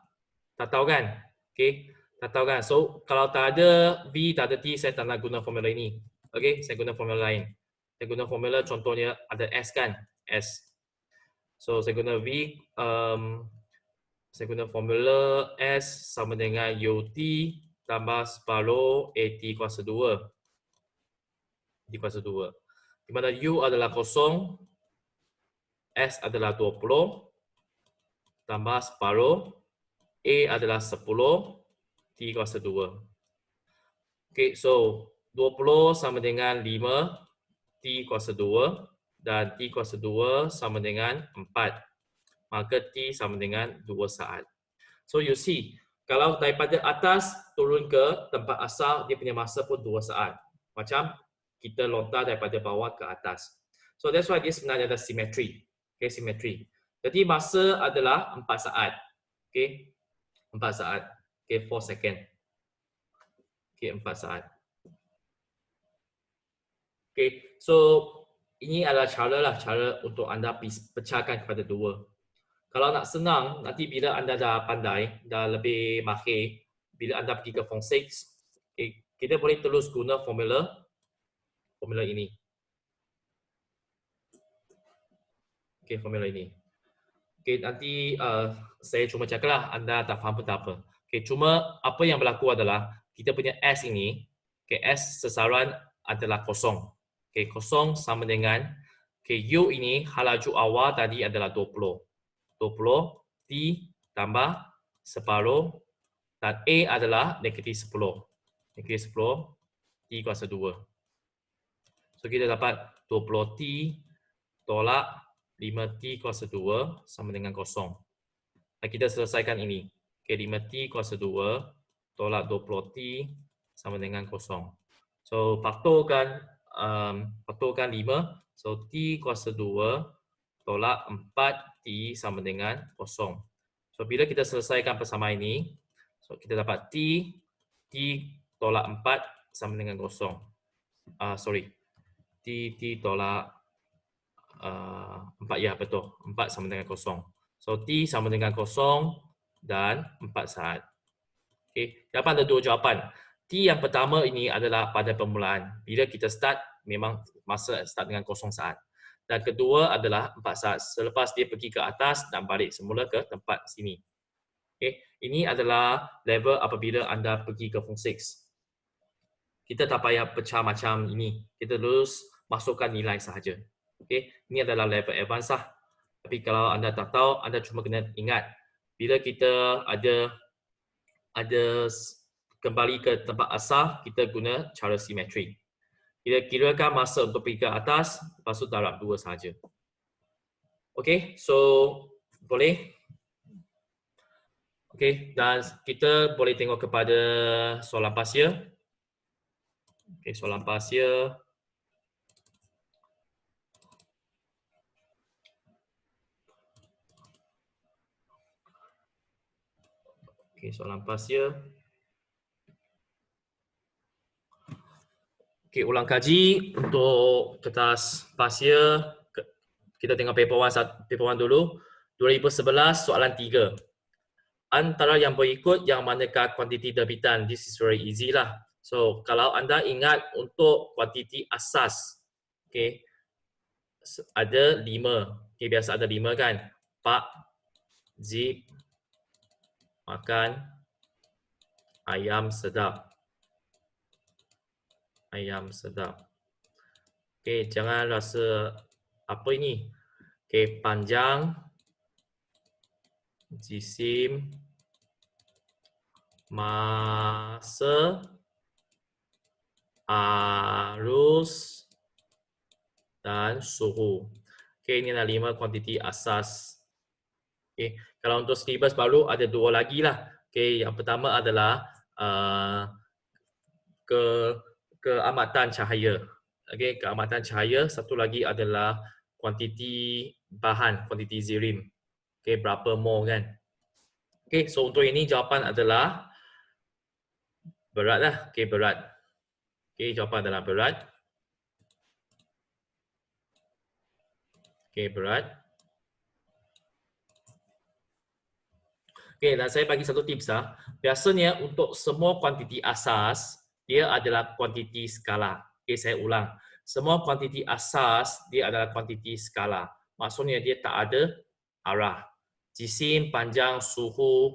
tak tahu kan. Okay, tak tahu kan. So kalau tak ada V, tak ada T, saya tak nak guna formula ini. Okay, saya guna formula lain. Saya guna formula contohnya ada S kan. S. So saya guna V, saya guna formula S sama dengan UT tambah separuh AT kuasa 2. Di kuasa 2. Di mana U adalah 0, S adalah 20, tambah separuh, A adalah 10, T kuasa 2. Okay, so 20 sama dengan 5, T kuasa 2, dan T kuasa 2 sama dengan 4. Maka T sama dengan 2 saat. So you see, kalau daripada atas turun ke tempat asal, dia punya masa pun 2 saat. Macam kita lontar daripada bawah ke atas. So that's why dia sebenarnya ada simetri. Okay, simetri. Jadi masa adalah 4 saat. Okay, 4 saat. Okay, 4 second. Okay, 4 saat. Okay, so ini adalah cara untuk anda pecahkan kepada 2. Kalau nak senang, nanti bila anda dah pandai, dah lebih mahir, bila anda pergi ke Form 6, kita boleh terus guna formula ini. Okay, formula ini. Okay, nanti saya cuma cakaplah, anda tak faham pun tak apa. Okay, cuma apa yang berlaku adalah, kita punya S ini, okay, S sasaran adalah 0. Okay, 0 sama dengan, okay, U ini laju awal tadi adalah 20. 20, T tambah separuh, dan A adalah negatif 10. Negatif 10, T kuasa 2. So kita dapat 20T tolak 5T kuasa 2 sama dengan 0. Dan kita selesaikan ini. Okay, 5T kuasa 2 tolak 20T sama dengan 0. So faktorkan 5. So T kuasa 2 tolak 4T sama dengan 0. So bila kita selesaikan persamaan ini, so kita dapat T tolak 4 sama dengan 0. T tolak 4, ya betul. 4 sama dengan 0. So T sama dengan 0 dan 4 saat. Okay, dapat ada 2 jawapan. T yang pertama ini adalah pada permulaan. Bila kita start, memang masa start dengan 0 saat. Dan kedua adalah 4 saat selepas dia pergi ke atas dan balik semula ke tempat sini. Okay. Ini adalah level apabila anda pergi ke Form 6. Kita tak payah pecah macam ini. Kita terus masukkan nilai sahaja. Okay. Ini adalah level advance lah. Tapi kalau anda tak tahu, anda cuma kena ingat bila kita ada kembali ke tempat asal, kita guna cara simetri. Kita kirakan masa untuk pergi ke atas, lepas tu darab 2 sahaja. Okay, so boleh? Okay, dan kita boleh tengok kepada soalan pasir. Okay, soalan pasir. Okay, soalan pasir. Okay, ulang kaji untuk kertas pasir. Kita tengok paper 1 dulu. 2011 soalan 3. Antara yang berikut yang manakah kuantiti derbitan? This is very easy lah. So, kalau anda ingat untuk kuantiti asas, okay, ada 5. Okay, biasa ada 5 kan. Pak Zip makan ayam sedap. Ayam sedap. Okay, jangan rasa apa ini. Okay, panjang jisim masa arus dan suhu. Okay, ini adalah 5 kuantiti asas. Okay, kalau untuk syllabus baru ada 2 lagi lah. Okay, yang pertama adalah keamatan cahaya. Okay, keamatan cahaya. Satu lagi adalah kuantiti bahan, kuantiti zirim. Okay, berapa mol kan. Okay, so untuk ini jawapan adalah berat lah. Okay, berat. Okay, jawapan adalah berat. Okay, berat. Okay, dan saya bagi satu tips lah. Biasanya untuk semua kuantiti asas, dia adalah kuantiti skala. Okay, saya ulang. Semua kuantiti asas, dia adalah kuantiti skala. Maksudnya dia tak ada arah. Jisim, panjang, suhu,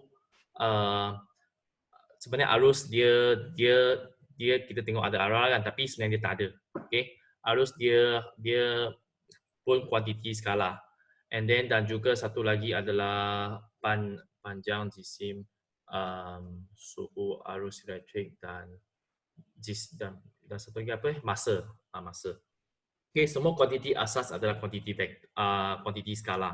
sebenarnya arus dia kita tengok ada arah kan, tapi sebenarnya dia tak ada. Okay, arus dia pun kuantiti skala. And then dan juga satu lagi adalah panjang jisim, suhu, arus elektrik dan satu lagi apa? Masa. Masa. Okay, semua kuantiti asas adalah kuantiti skala.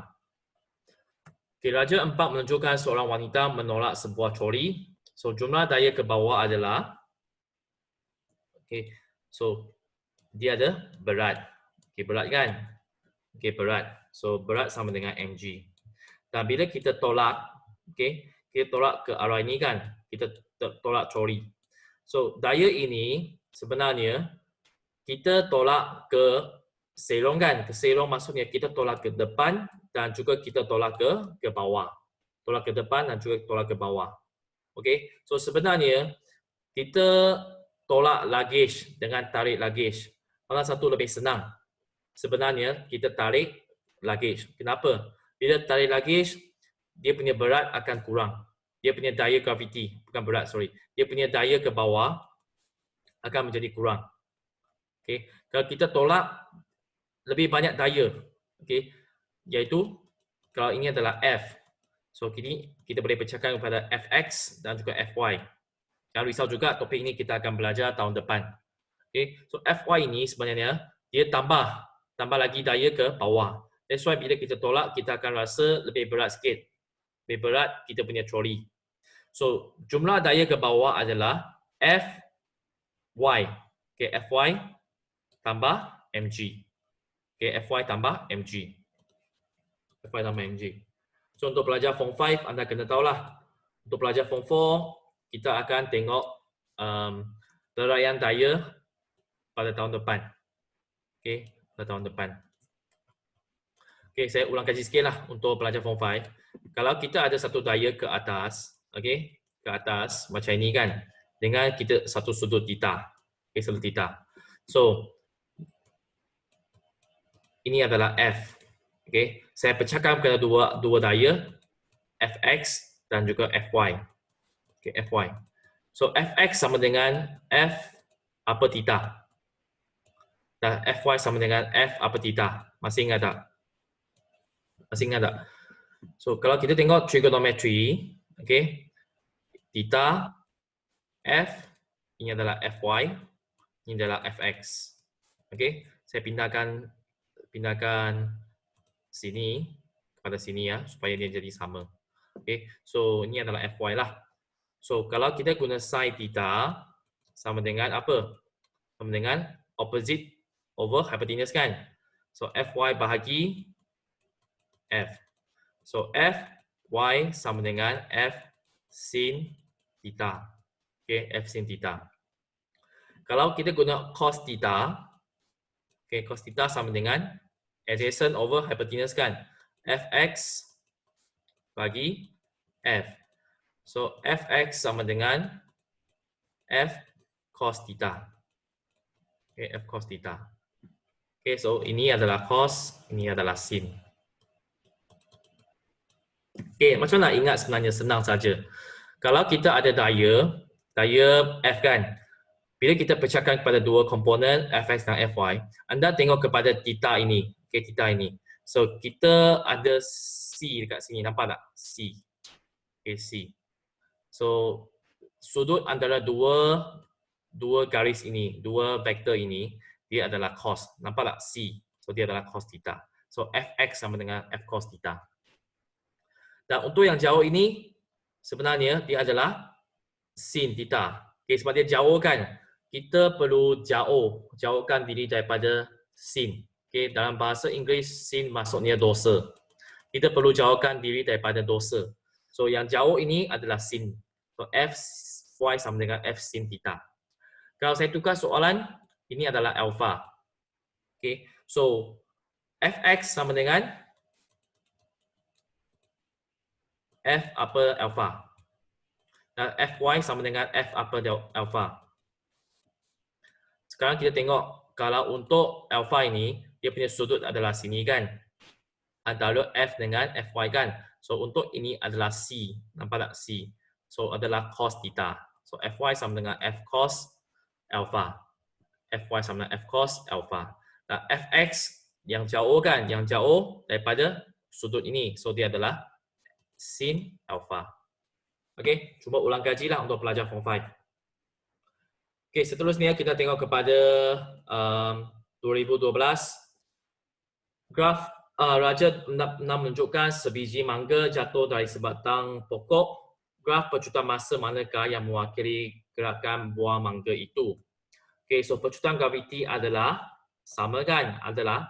Okay, Raja 4 menunjukkan seorang wanita menolak sebuah troli. So, jumlah daya ke bawah adalah, okay, so dia ada berat. Okay, berat kan? Okay, berat. So, berat sama dengan mg. Dan bila kita tolak, okay, kita tolak ke arah ini kan, kita tolak troli. So, daya ini sebenarnya kita tolak ke serong kan. Ke serong maksudnya kita tolak ke depan dan juga kita tolak ke bawah. Tolak ke depan dan juga tolak ke bawah. Okay, so sebenarnya kita tolak luggage dengan tarik luggage. Mana satu lebih senang? Sebenarnya kita tarik luggage. Kenapa? Bila tarik luggage, dia punya berat akan kurang. Dia punya daya graviti, bukan berat, sorry. Dia punya daya ke bawah akan menjadi kurang. Okay, kalau kita tolak lebih banyak daya, okay, iaitu kalau ini adalah F. So, kini kita boleh pecahkan kepada Fx dan juga Fy. Jangan risau juga, topik ini kita akan belajar tahun depan. Okay, so Fy ini sebenarnya dia tambah lagi daya ke bawah. That's why bila kita tolak, kita akan rasa lebih berat sikit. Lebih berat kita punya troli. So, jumlah daya ke bawah adalah Fy. Okay, Fy tambah mg. Okay, Fy tambah mg. Fy tambah mg. So, untuk pelajar Form 5, anda kena tahulah. Untuk pelajar Form 4, kita akan tengok teraian daya pada tahun depan. Okay, pada tahun depan. Okay, saya ulang kaji sikit lah untuk pelajar Form 5. Kalau kita ada satu daya ke atas, okay, ke atas macam ini kan, dengan kita satu sudut theta. Okay, sudut theta. So, ini adalah F. Okay, saya pecahkan kepada dua daya, Fx dan juga Fy. Okay, Fy. So, Fx sama dengan F apa theta. Dan Fy sama dengan F apa theta. Masih ingat tak? Masih ingat tak? So, kalau kita tengok trigonometry, okay, theta, F, ini adalah Fy, ini adalah Fx. Okay, saya pindahkan sini pada sini ya, supaya dia jadi sama. Okay, so ini adalah Fy lah. So, kalau kita guna sin theta, sama dengan apa? Sama dengan opposite over hypotenuse kan? So, Fy bahagi F. So, Fy sama dengan F sin theta. Okay, F sin theta. Kalau kita guna cos theta, okay, cos theta sama dengan adjacent over hypotenuse kan? Fx bagi F. So, Fx sama dengan F cos theta. Okay, F cos theta. Okay, so ini adalah cos, ini adalah sin. Okay, macam nak ingat sebenarnya senang saja. Kalau kita ada daya F kan, bila kita pecahkan kepada dua komponen Fx dan Fy, anda tengok kepada theta ini, okay, theta ini. So kita ada C dekat sini, nampak tak? C. Okay, C. So sudut antara dua garis ini, dua vektor ini, dia adalah cos. Nampak tak? C. So dia adalah cos theta. So Fx sama dengan F cos theta. Dan untuk yang jauh ini, sebenarnya dia adalah sin theta. Okay, sebab dia jauh kan, kita perlu jauhkan diri daripada sin. Okay, dalam bahasa Inggeris, sin maksudnya dosa. Kita perlu jauhkan diri daripada dosa. So yang jauh ini adalah sin. So Fy sama dengan F sin theta. Kalau saya tukar soalan, ini adalah alpha. Okay, so Fx sama dengan F apa alpha. Dan Fy sama dengan F apa alpha. Sekarang kita tengok, kalau untuk alpha ini, dia punya sudut adalah sini kan. Antara F dengan Fy kan. So untuk ini adalah C. Nampak tak C? So adalah cos theta. So Fy sama dengan F cos alpha. Fy sama dengan F cos alpha. Dan Fx yang jauh kan. Yang jauh daripada sudut ini. So dia adalah sin alpha. Okey, cuba ulang kaji lah untuk pelajar form 5. Okey, seterusnya kita tengok kepada 2012. Graf Raja menunjukkan sebiji mangga jatuh dari sebatang pokok. Graf percutan massa manakah yang mewakili gerakan buah mangga itu? Okey, so percutan graviti adalah sama kan? Adalah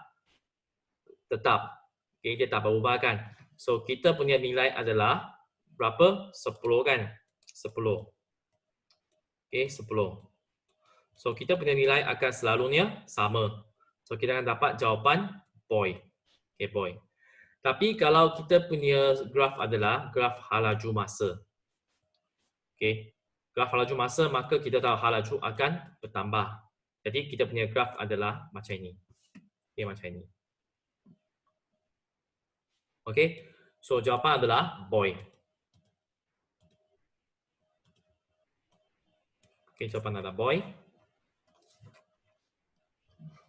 tetap. Okey, dia tak berubah kan? So kita punya nilai adalah berapa? 10 kan? 10. Okey, 10. So kita punya nilai akan selalunya sama. So kita akan dapat jawapan boy. Okay, boy. Tapi kalau kita punya graf adalah graf halaju massa. Okay. Graf halaju massa, maka kita tahu halaju akan bertambah. Jadi kita punya graf adalah macam ini. Okay, macam ini. Okay. So jawapan adalah boy. Okay, jawapan adalah boy.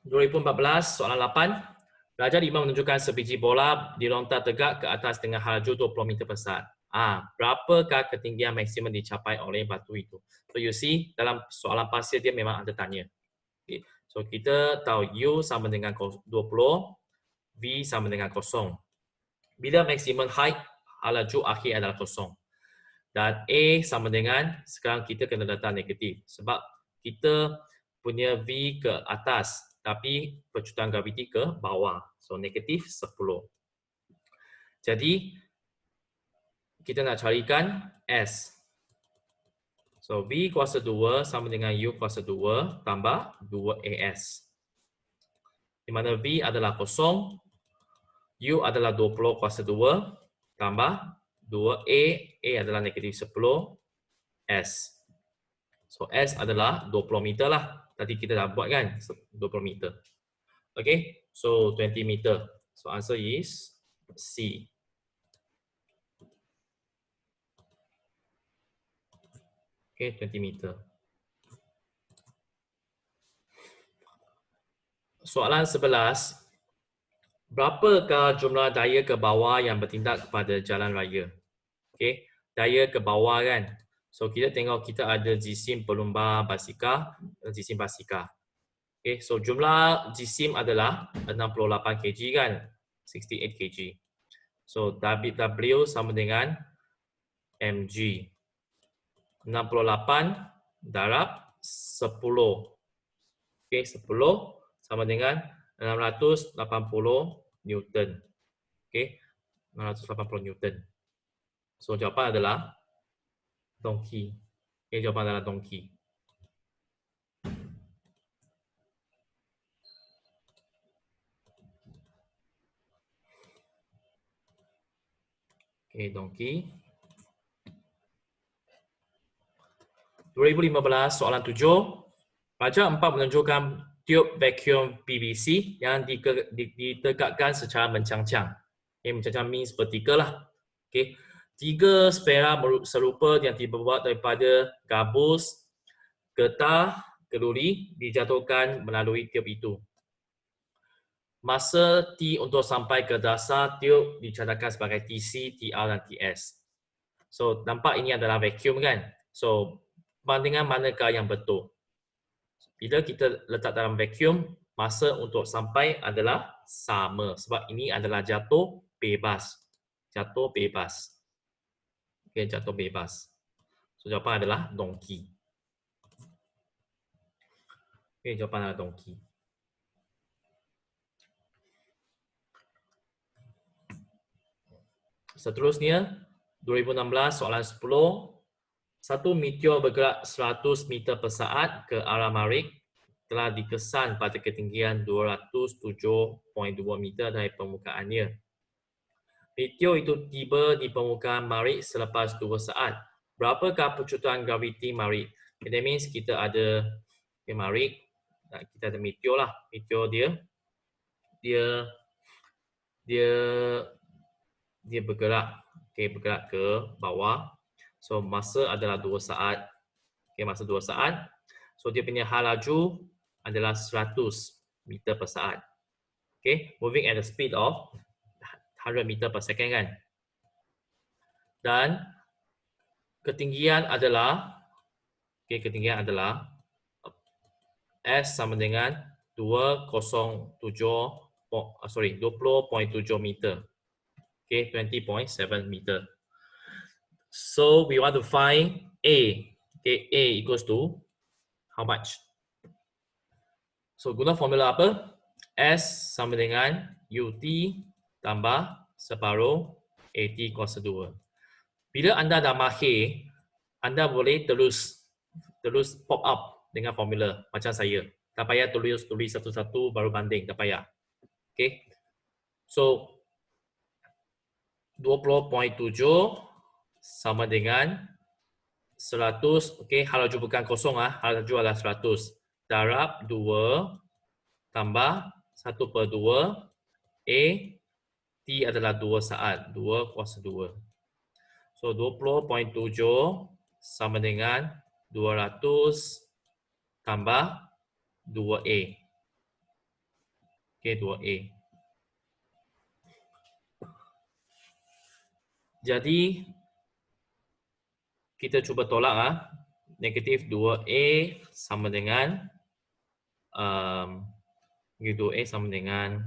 2014, soalan 8. Raja 5 menunjukkan sebiji bola dilontar tegak ke atas dengan halaju 20 meter per saat. Berapakah ketinggian maksimum dicapai oleh batu itu? So you see, dalam soalan pasir dia memang ada tanya. Okay. So kita tahu U sama dengan 20, V sama dengan 0. Bila maximum height, halaju akhir adalah 0. Dan A sama dengan, sekarang kita kena letak negatif. Sebab kita punya V ke atas, tapi percutan graviti ke bawah. So negatif 10. Jadi, kita nak carikan S. So V kuasa 2 sama dengan U kuasa 2 tambah 2AS. Di mana V adalah 0, U adalah 20 kuasa 2 tambah 2A, A adalah negatif 10, S. So S adalah 20 meter lah. Tadi kita dah buat kan, 20 meter. Okay, so 20 meter. So answer is C. Okay, 20 meter. Soalan 11. Berapakah jumlah daya ke bawah yang bertindak kepada jalan raya? Okay, daya ke bawah kan. So kita tengok kita ada jisim pelumbar basikal dan jisim basikal. Okay, so jumlah jisim adalah 68 kg kan, 68 kg. So W sama dengan mg. 68 darab 10. Okay, 10 sama dengan 680 Newton. Okay, 680 Newton. So jawapan adalah donkey. Okay, jawapan adalah donkey. Okay, donkey. 2015 soalan 7. Raja 4 menunjukkan tiup vacuum PVC yang ditegakkan secara mencang-cang. Okay, mencang-cang means vertical lah. Okay. 3 spera serupa yang dibuat daripada gabus, getah, keluri dijatuhkan melalui tiup itu. Masa T untuk sampai ke dasar tiup dicatatkan sebagai TC, TR dan TS. So, nampak ini adalah vacuum kan? So, bandingan manakah yang betul? Bila kita letak dalam vacuum, masa untuk sampai adalah sama. Sebab ini adalah jatuh bebas. Jatuh bebas. Okay, jatuh bebas. So, jawapan adalah donkey. Okay, jawapan adalah donkey. Seterusnya, 2016 soalan 10. Satu meteor bergerak 100 meter per saat ke arah Marikh telah dikesan pada ketinggian 207.2 meter dari permukaannya. Meteor itu tiba di permukaan Marikh selepas 2 saat. Berapakah percutuan graviti Marikh? Okay, that means kita ada Marikh, kita ada meteor lah. Meteor dia bergerak, bergerak ke bawah. So masa adalah 2 saat. Masa 2 saat. So dia punya hal laju adalah 100 meter per saat. Moving at the speed of 100 meter per second kan. Dan ketinggian adalah S sama dengan 20.7 meter. 20.7 meter. So we want to find A. A equals to how much? So guna formula apa? S sama dengan UT tambah separuh AT kuasa 2. Bila anda dah mahir, anda boleh terus pop up dengan formula macam saya. Tak payah tulis satu-satu baru banding, tak payah. Okay. So 20.7 sama dengan 100, hal laju bukan kosong hal laju adalah 100 darab 2 tambah 1/2 A T adalah 2 saat, 2 kuasa 2. So 20.7 sama dengan 200 tambah 2A. 2A. Jadi kita cuba tolak negatif 2A sama dengan 2A sama dengan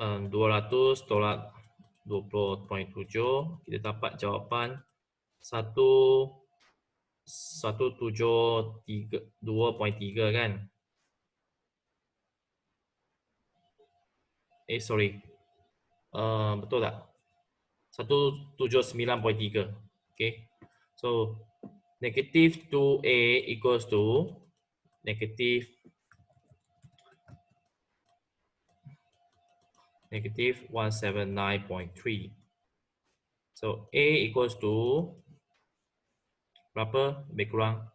200 tolak 20.7, kita dapat jawapan 172.3 kan. Betul tak? 179.3. So negative 2A equals to negative 179.3. So A equals to berapa? Lebih kurang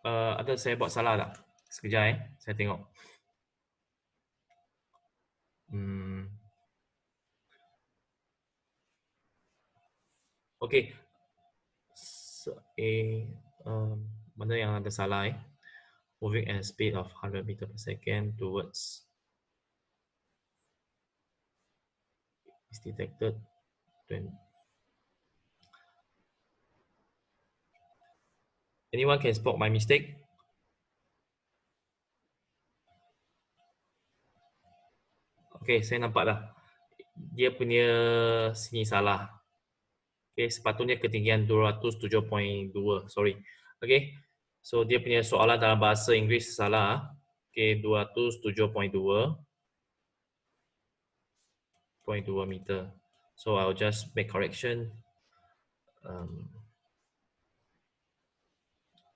ada saya buat salah tak? Sekejap saya tengok. Okey. Mana yang ada salah Moving at a speed of 100 meter per second towards is detected. Anyone can spot my mistake? Okay, saya nampak dah. Dia punya sini salah. Okay, sepatutnya ketinggian 207.2. Sorry. Okay, so dia punya soalan dalam bahasa Inggeris salah. Okay, 207.2 meter. So I'll just make correction.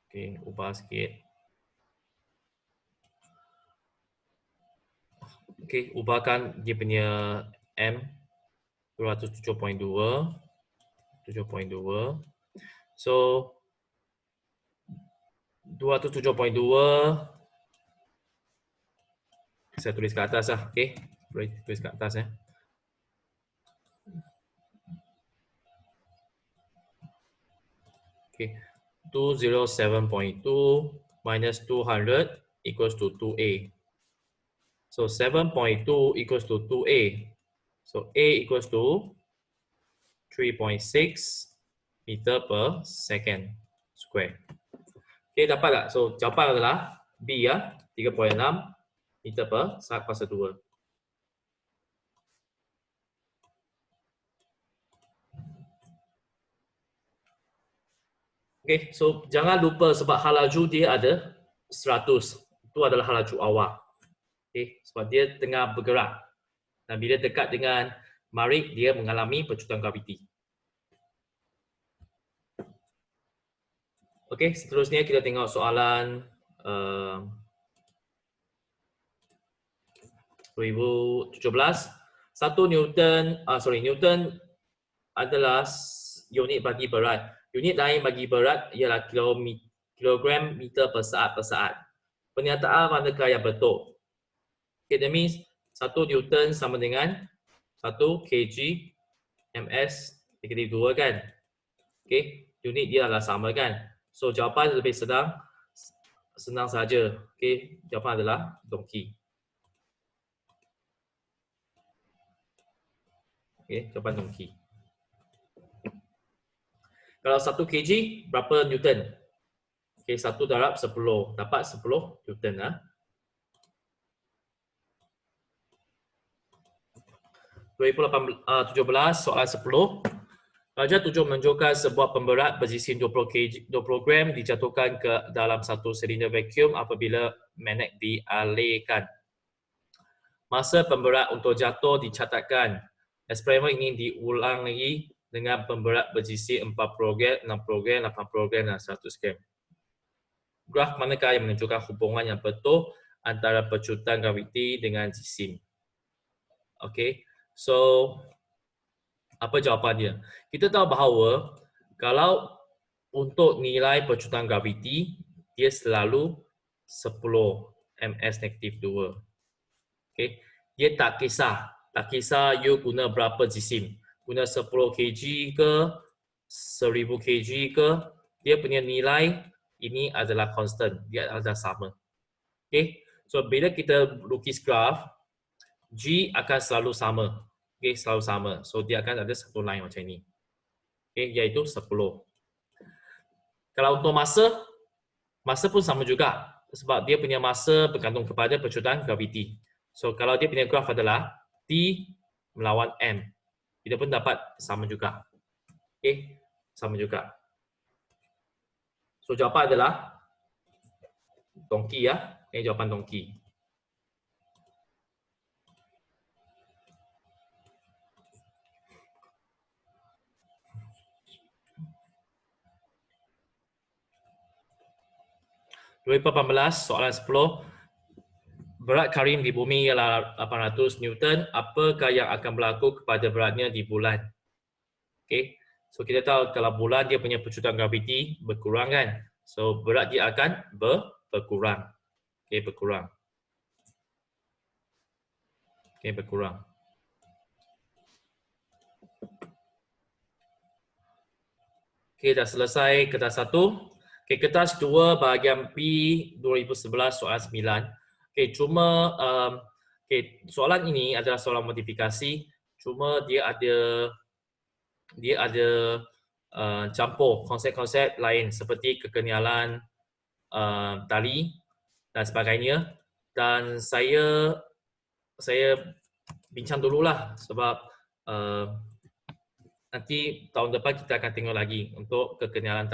Okay, ubah sikit. Okay, ubahkan dia punya M 207.2 7.2. So 207.2 saya tulis ke atas lah. Okey, boleh tulis ke atas ya. Okey. 207.2 minus 200 equals to 2A. So 7.2 equals to 2A. So A equals to 3.6 meter per second square. Okay, dapat tak? So jawapan adalah B ya, 3.6 meter per saat kuasa 2. Okay, so jangan lupa sebab halaju dia ada 100. Itu adalah halaju awal. Okay, sebab dia tengah bergerak. Dan bila dekat dengan marik, dia mengalami pecutan graviti. Okey, seterusnya kita tengok soalan 2017. 1 Newton, Newton adalah unit bagi berat. Unit lain bagi berat ialah kilogram meter per saat. Pernyataan manakah yang betul? Okay, that means 1 Newton sama dengan 1 kg ms negatif 2 kan? Okay, unit dia adalah sama kan? So jawapan lebih senang saja. Okay, jawapan adalah dongki. Okay, jawapan dongki. Kalau 1 kg berapa Newton? Okay, 1 darab 10. Dapat 10 Newton lah. Ha? 2017 soalan 10. Pelajar 7 menunjukkan sebuah pemberat berjisim 20 gram dijatuhkan ke dalam satu silinder vacuum apabila magnet dialirkan. Masa pemberat untuk jatuh dicatatkan. Eksperimen ini diulang lagi dengan pemberat berjisim 40 gram, 60 gram, 80 gram dan 100 gram. Graf manakah yang menunjukkan hubungan yang betul antara pecutan graviti dengan jisim? Okey. So apa jawapan dia? Kita tahu bahawa kalau untuk nilai pecutan graviti dia selalu 10 ms negatif 2. Okey. Dia tak kisah you guna berapa jisim. Guna 10 kg ke 1000 kg ke, dia punya nilai ini adalah constant, dia adalah sama. Okey. So bila kita lukis graf, G akan selalu sama. Okey, selalu sama. So dia akan ada satu line macam ini. Okey, iaitu 10. Kalau untuk masa pun sama juga sebab dia punya masa bergantung kepada pecutan graviti. So kalau dia punya graf adalah T melawan M, kita pun dapat sama juga. Okey, sama juga. So jawapan adalah dongki ya. Ini jawapan dongki. Soalan 10. Berat karim di bumi ialah 800 Newton. Apakah yang akan berlaku kepada beratnya di bulan? Okay. So kita tahu kalau bulan dia punya pecutan graviti berkurang kan. So berat dia akan berkurang. Okay, berkurang. Okay, berkurang. Okay, dah selesai kertas 1. Okay, kertas 2 bahagian P 2011 soalan 9. Okay, cuma soalan ini adalah soalan modifikasi. Cuma dia ada campur konsep-konsep lain seperti kekenalan tali dan sebagainya. Dan saya bincang dululah sebab nanti tahun depan kita akan tengok lagi untuk kekenalan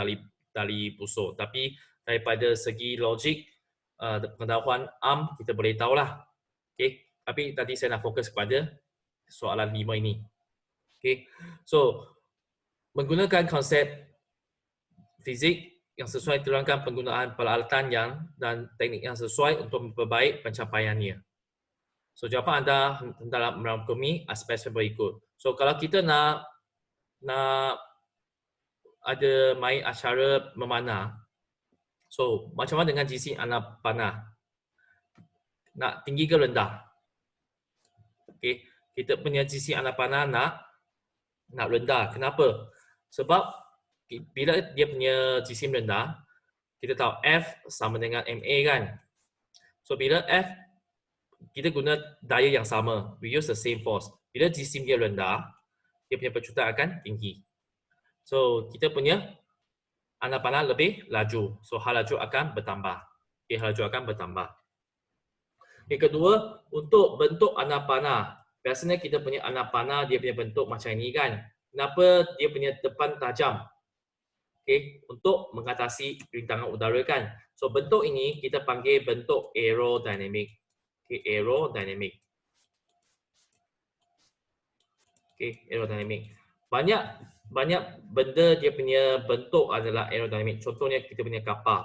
tali pusuk. Tapi daripada segi logik pengetahuan kita boleh tahulah. Okey, tapi tadi saya nak fokus kepada soalan 5 ini. Okey. So menggunakan konsep fizik yang sesuai terangkan penggunaan peralatan dan teknik yang sesuai untuk memperbaik pencapaiannya. So jawapan anda dalam merangkumi aspek berikut. So kalau kita nak ada main acara memanah. So, macam mana dengan jisim anak panah? Nak tinggi ke rendah? Okay. Kita punya jisim anak panah nak rendah. Kenapa? Sebab bila dia punya jisim rendah, kita tahu F sama dengan MA kan. So, bila F, kita guna daya yang sama. We use the same force. Bila jisim dia rendah, dia punya pecutan akan tinggi. So, kita punya anak panah lebih laju. So, hal laju akan bertambah. Okay, hal laju akan bertambah. Yang kedua, untuk bentuk anak panah. Biasanya kita punya anak panah, dia punya bentuk macam ini kan. Kenapa dia punya depan tajam? Okay, untuk mengatasi rintangan udara kan. So, bentuk ini kita panggil bentuk aerodynamic. Okay, aerodynamic. Okay, aerodynamic. Banyak benda dia punya bentuk adalah aerodynamic. Contohnya kita punya kapal.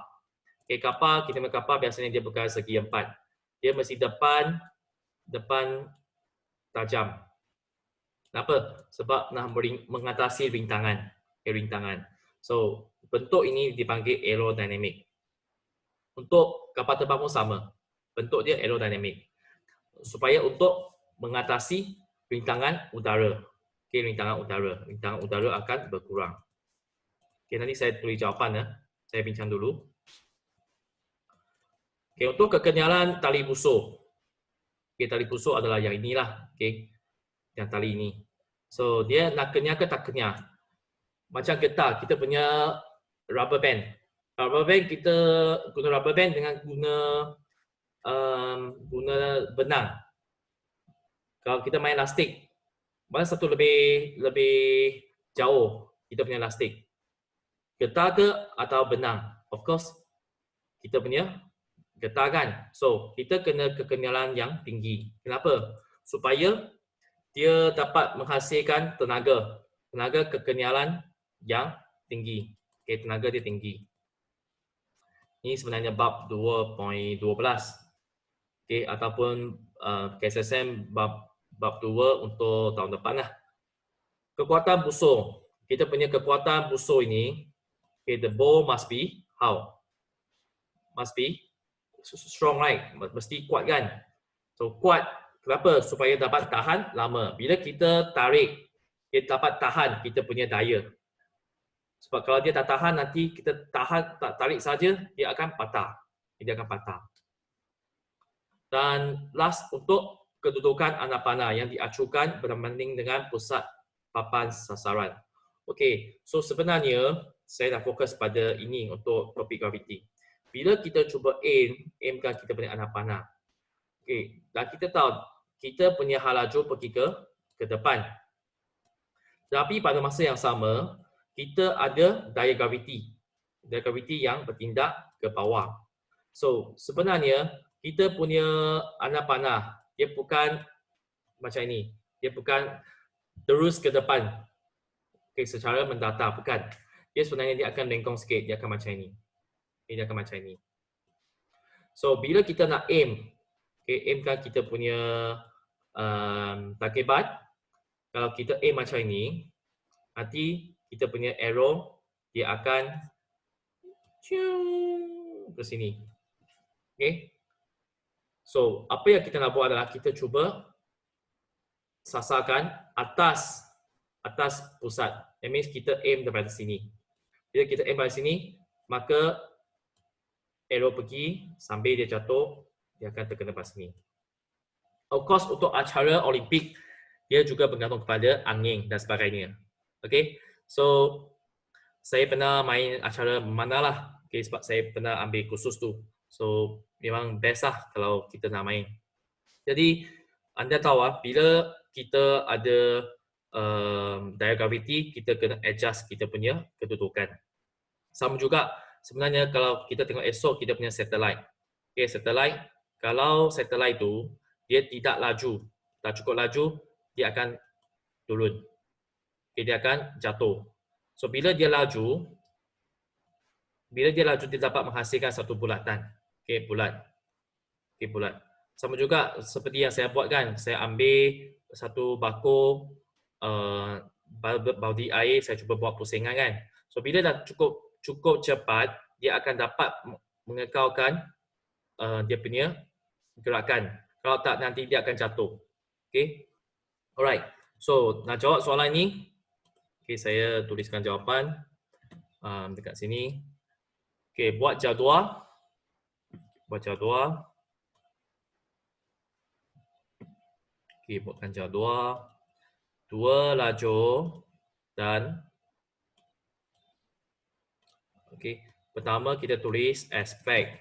Okay, kapal, kita punya kapal biasanya dia bukan segi empat. Dia mesti depan tajam. Kenapa? Sebab nak mengatasi rintangan. So, bentuk ini dipanggil aerodynamic. Untuk kapal terbang pun sama. Bentuk dia aerodynamic. Supaya untuk mengatasi rintangan udara. Okay, rintangan udara akan berkurang. Okay, nanti saya tulis jawapan ya. Saya bincang dulu. Okay, untuk kekenyalan tali busur. Okay, tali busur adalah yang inilah. Okay, yang tali ini. So, dia nak kenyal ke tak kenyal. Macam getah, kita punya rubber band. Rubber band, kita guna rubber band dengan guna benang. Kalau kita main elastik, mana satu lebih jauh kita punya elastik? Getah ke atau benang? Of course, kita punya getah kan. So, kita kena kekenyalan yang tinggi. Kenapa? Supaya dia dapat menghasilkan tenaga kekenyalan yang tinggi. Okay, tenaga dia tinggi. Ini sebenarnya bab 2.12. Okay, ataupun KSSM bab 2 untuk tahun depan lah. Kekuatan busur. Kita punya kekuatan busur ini, okay, the bore must be how? Must be strong, right? Mesti kuat kan? So, kuat. Kenapa? Supaya dapat tahan lama. Bila kita tarik, dia dapat tahan kita punya daya. Sebab kalau dia tak tahan, nanti kita tarik saja, dia akan patah. Dan last, untuk kedudukan anak panah yang diacukan berbanding dengan pusat papan sasaran. Okey, so sebenarnya saya dah fokus pada ini untuk topik graviti. Bila kita cuba aimkan kita punya anak panah. Okey, dan kita tahu kita punya hal laju pergi ke depan. Tapi pada masa yang sama, kita ada daya graviti yang bertindak ke bawah. So, sebenarnya kita punya anak panah, dia bukan macam ini. Dia bukan terus ke depan. Okay, secara mendatar, bukan. Dia sebenarnya dia akan lengkong sikit, dia akan macam ini. Dia akan macam ini. So, bila kita nak aimkan kita punya takibat, kalau kita aim macam ini, nanti kita punya arrow dia akan ke sini. Okay. So, apa yang kita nak buat adalah kita cuba sasarkan atas pusat. That means kita aim daripada sini. Bila kita aim dari sini, maka arrow pergi sambil dia jatuh, dia akan terkena pada sini. Of course, untuk acara Olimpik, dia juga bergantung kepada angin dan sebagainya. Okay. So, saya pernah main acara mana lah. Okay, sebab saya pernah ambil kursus tu. So, memang best lah kalau kita nak main. Jadi, anda tahu lah, bila kita ada daya graviti, kita kena adjust kita punya kedudukan. Sama juga, sebenarnya kalau kita tengok esok, kita punya satellite. Okay, satellite, kalau satellite tu, dia tidak laju. Tak cukup laju, dia akan turun. Okay, dia akan jatuh. So, bila dia laju, dia dapat menghasilkan satu bulatan. Okay, bulat. Sama juga seperti yang saya buat kan, saya ambil satu bakul baudi air, saya cuba buat pusingan kan. So bila dah cukup cepat, dia akan dapat mengekalkan dia punya gerakan. Kalau tak nanti dia akan jatuh. Okay. Alright. So nak jawab soalan ni, okay, saya tuliskan jawapan dekat sini. Okay, buat jadual. Okay, buatkan jadual. 2 lajur dan okay, pertama kita tulis aspek.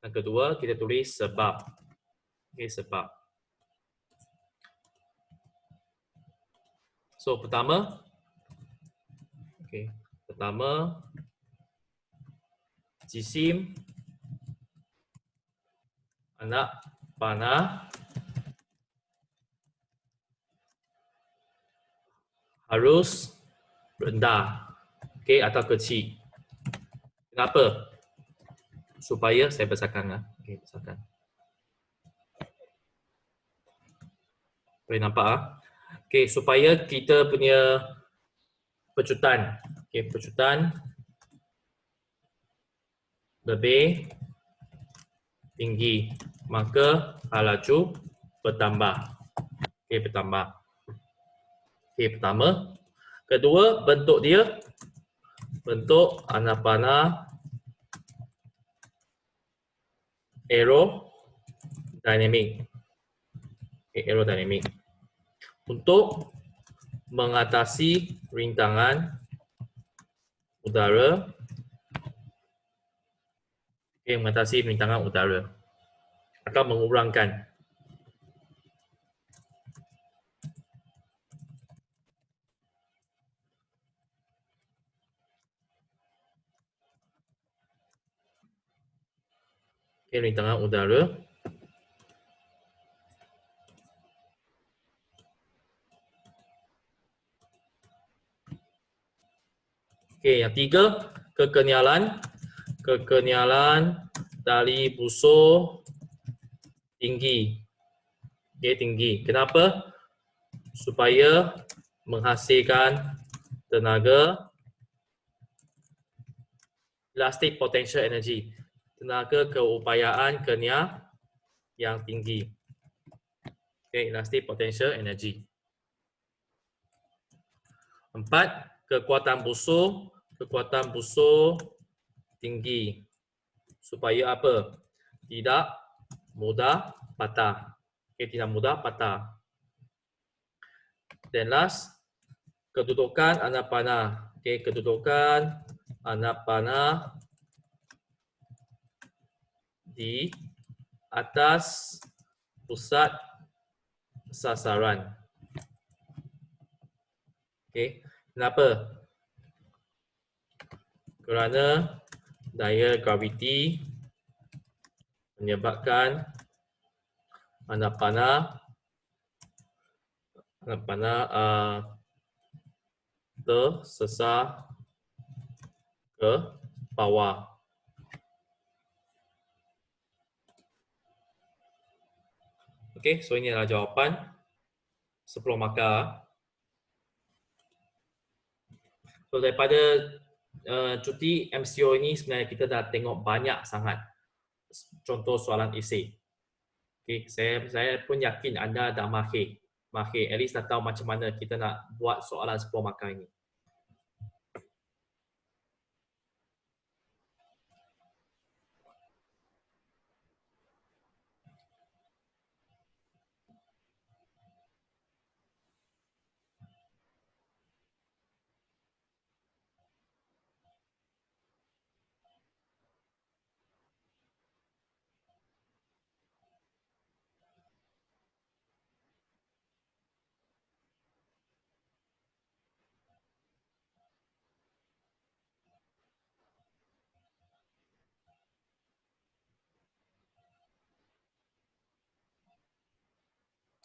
Yang kedua kita tulis sebab. Okay, sebab. So pertama jisim anak panah harus rendah, okay, atau kecil. Kenapa? Supaya saya besarkan. Okay, besarkan. Boleh nampak? Okay, supaya kita punya pecutan, okay, pecutan lebih tinggi, maka laju bertambah. Okay, bertambah. Okay, pertama. Kedua, bentuk dia. Bentuk anak panah aerodinamik. Okay, aerodinamik. Untuk mengatasi rintangan udara. Okay, mengatasi rintangan udara. Akan mengurangkan. Okay, rintangan udara. Okay, yang tiga, kekenyalan tali busur tinggi. Okay, tinggi. Kenapa? Supaya menghasilkan tenaga elastic potential energy. Tenaga keupayaan kenia yang tinggi. Okay, elastic potential energy. 4, kekuatan busur tinggi. Supaya apa? Tidak mudah patah. Okay, tidak mudah patah. Dan last, kedudukan anak panah. Okay, kedudukan anak panah di atas pusat sasaran. Okay, kenapa? Kerana daya graviti menyebabkan anak panah tersesat ke bawah. Okey, so ini adalah jawapan 10 markah. So daripada cuti MCO ini sebenarnya kita dah tengok banyak sangat contoh soalan esei. Okey, saya pun yakin anda dah mahir, at least dah tahu macam mana kita nak buat soalan 10 markah ini.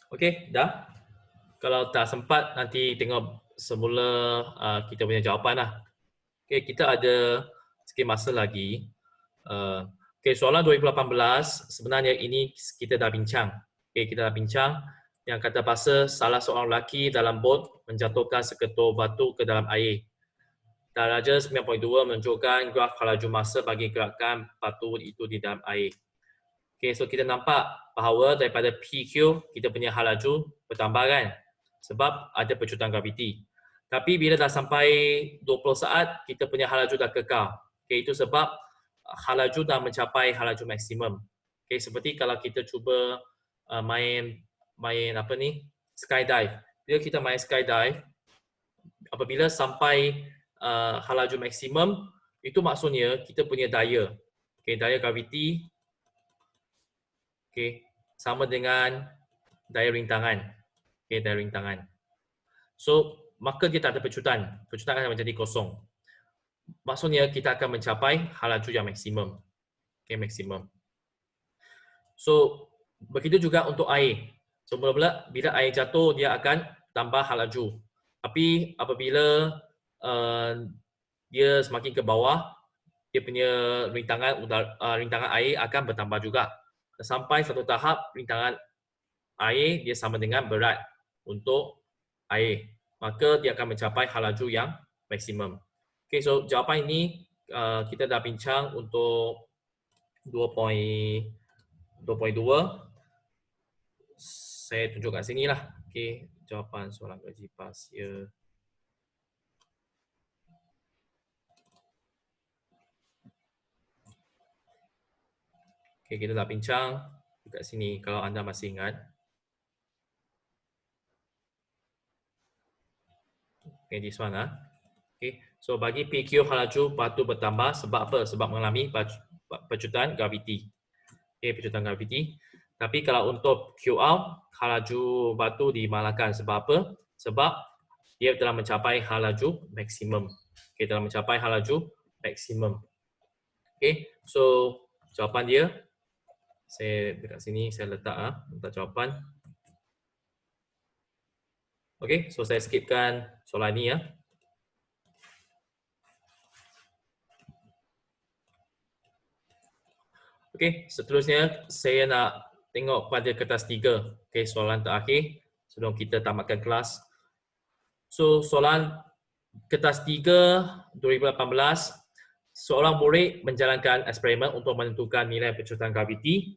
Okey, dah. Kalau tak sempat nanti tengok semula kita punya jawapan lah. Okey, kita ada sikit masa lagi. Okey, soalan 2018 sebenarnya ini kita dah bincang. Okey, kita dah bincang yang kata bahasa salah seorang lelaki dalam bot menjatuhkan seketul batu ke dalam air. Daraja 9.2 menunjukkan graf halaju masa bagi gerakan batu itu di dalam air. Okay, so kita nampak bahawa daripada PQ kita punya halaju bertambah kan? Sebab ada pecutan graviti. Tapi bila dah sampai 20 saat, kita punya halaju dah kekal. Okay, itu sebab halaju dah mencapai halaju maksimum. Okay, seperti kalau kita cuba main apa ni? Skydive. Bila kita main skydive, apabila sampai halaju maksimum, itu maksudnya kita punya daya. Okay, daya graviti sama dengan daya rintangan. Daya rintangan. So, maka dia tak ada pecutan. Pecutan akan menjadi kosong. Maksudnya kita akan mencapai halaju yang maksimum. Maksimum. So, begitu juga untuk air. So, mula-mula bila air jatuh, dia akan tambah halaju. Tapi apabila dia semakin ke bawah, dia punya rintangan air akan bertambah juga. Sampai satu tahap rintangan air dia sama dengan berat untuk air. Maka dia akan mencapai halaju yang maksimum. Okay, so jawapan ini kita dah bincang untuk 2.2. Saya tunjuk kat sini lah. Okay, jawapan soalan kaji pasir. Okay, kita dah bincang kat sini kalau anda masih ingat. Okay, this one lah. Okay, so bagi PQ halaju batu bertambah sebab apa? Sebab mengalami pecutan graviti. Okay, pecutan graviti. Tapi kalau untuk QR, halaju batu dimalahkan. Sebab apa? Sebab dia telah mencapai halaju maksimum. Okay, telah mencapai halaju maksimum. Okay, so jawapan dia, saya dekat sini saya letak jawapan. Okay, so saya skipkan soalan ni ya. Okay, seterusnya saya nak tengok pada kertas 3. Okay, soalan terakhir sebelum kita tamatkan kelas. So, soalan kertas 3 2018, seorang murid menjalankan eksperimen untuk menentukan nilai pecutan graviti.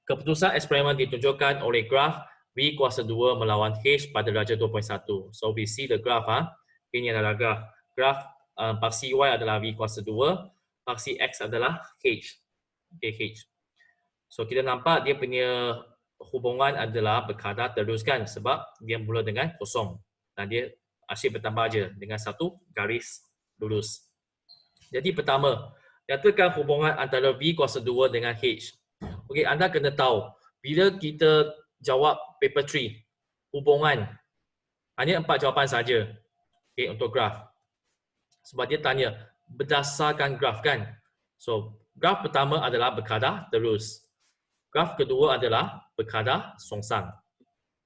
Keputusan eksperimen ditunjukkan oleh graf V kuasa 2 melawan H pada darjah 2.1. So, we see the graph. Ini adalah graf. Graf paksi Y adalah V kuasa 2, paksi X adalah H. Okay, H. So, kita nampak dia punya hubungan adalah berkadar terus kan sebab dia mula dengan kosong. Dan dia asyik bertambah aja dengan satu garis lurus. Jadi pertama, nyatakan hubungan antara V kuasa 2 dengan H. Okey, anda kena tahu bila kita jawab paper 3, hubungan hanya 4 jawapan saja. Okey, untuk graf. Sebab dia tanya berdasarkan graf kan. So, graf pertama adalah berkadar terus. Graf kedua adalah berkadar songsang.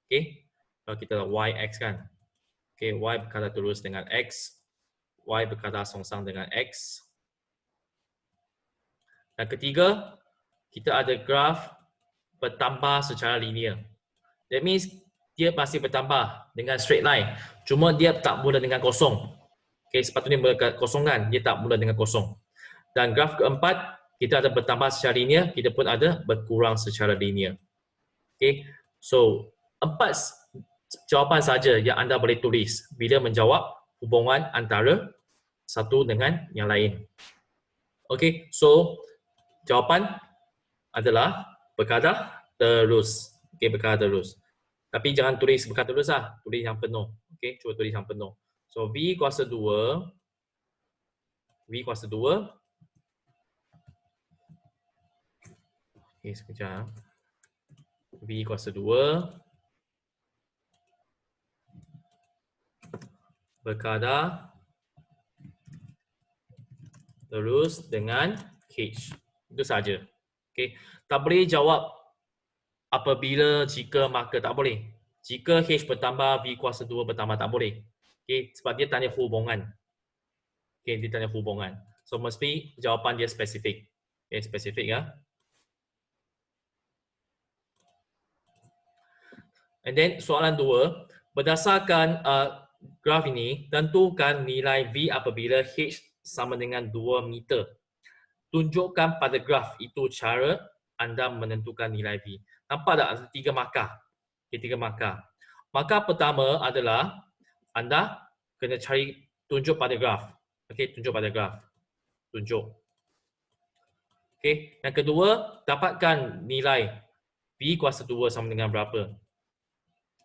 Okey. Kalau kita YX kan. Okey, Y berkadar terus dengan X. Y berkadar songsang dengan X. Dan ketiga, kita ada graf bertambah secara linear. That means dia masih bertambah dengan straight line. Cuma dia tak mula dengan kosong. Okey, sepatutnya mula kosong kan. Dia tak mula dengan kosong. Dan graf keempat, kita ada bertambah secara linear, kita pun ada berkurang secara linear. Okay, so 4 jawapan saja yang anda boleh tulis bila menjawab hubungan antara satu dengan yang lain. Okay, so jawapan adalah berkadar terus. Okay, berkadar terus. Tapi jangan tulis berkadar terus lah, tulis yang penuh. Okay, cuba tulis yang penuh. So V kuasa 2, V kuasa 2. Okay, sekejap. V kuasa 2 berkadar terus dengan H. Itu saja. Okay. Tak boleh jawab apabila, jika, maka. Tak boleh. Jika H bertambah, V kuasa 2 bertambah. Tak boleh. Okay. Sebab dia tanya hubungan. Okay. Dia tanya hubungan. So, mesti jawapan dia spesifik. Okay. Spesifik ya. And then soalan 2, berdasarkan graf ini, tentukan nilai V apabila H sama dengan 2 meter. Tunjukkan pada graf itu cara anda menentukan nilai V. Nampak tak ada 3 markah? Okay, 3 markah. Markah pertama adalah anda kena cari tunjuk pada graf. Okey, tunjuk pada graf. Tunjuk. Okey, yang kedua, dapatkan nilai V kuasa 2 sama dengan berapa.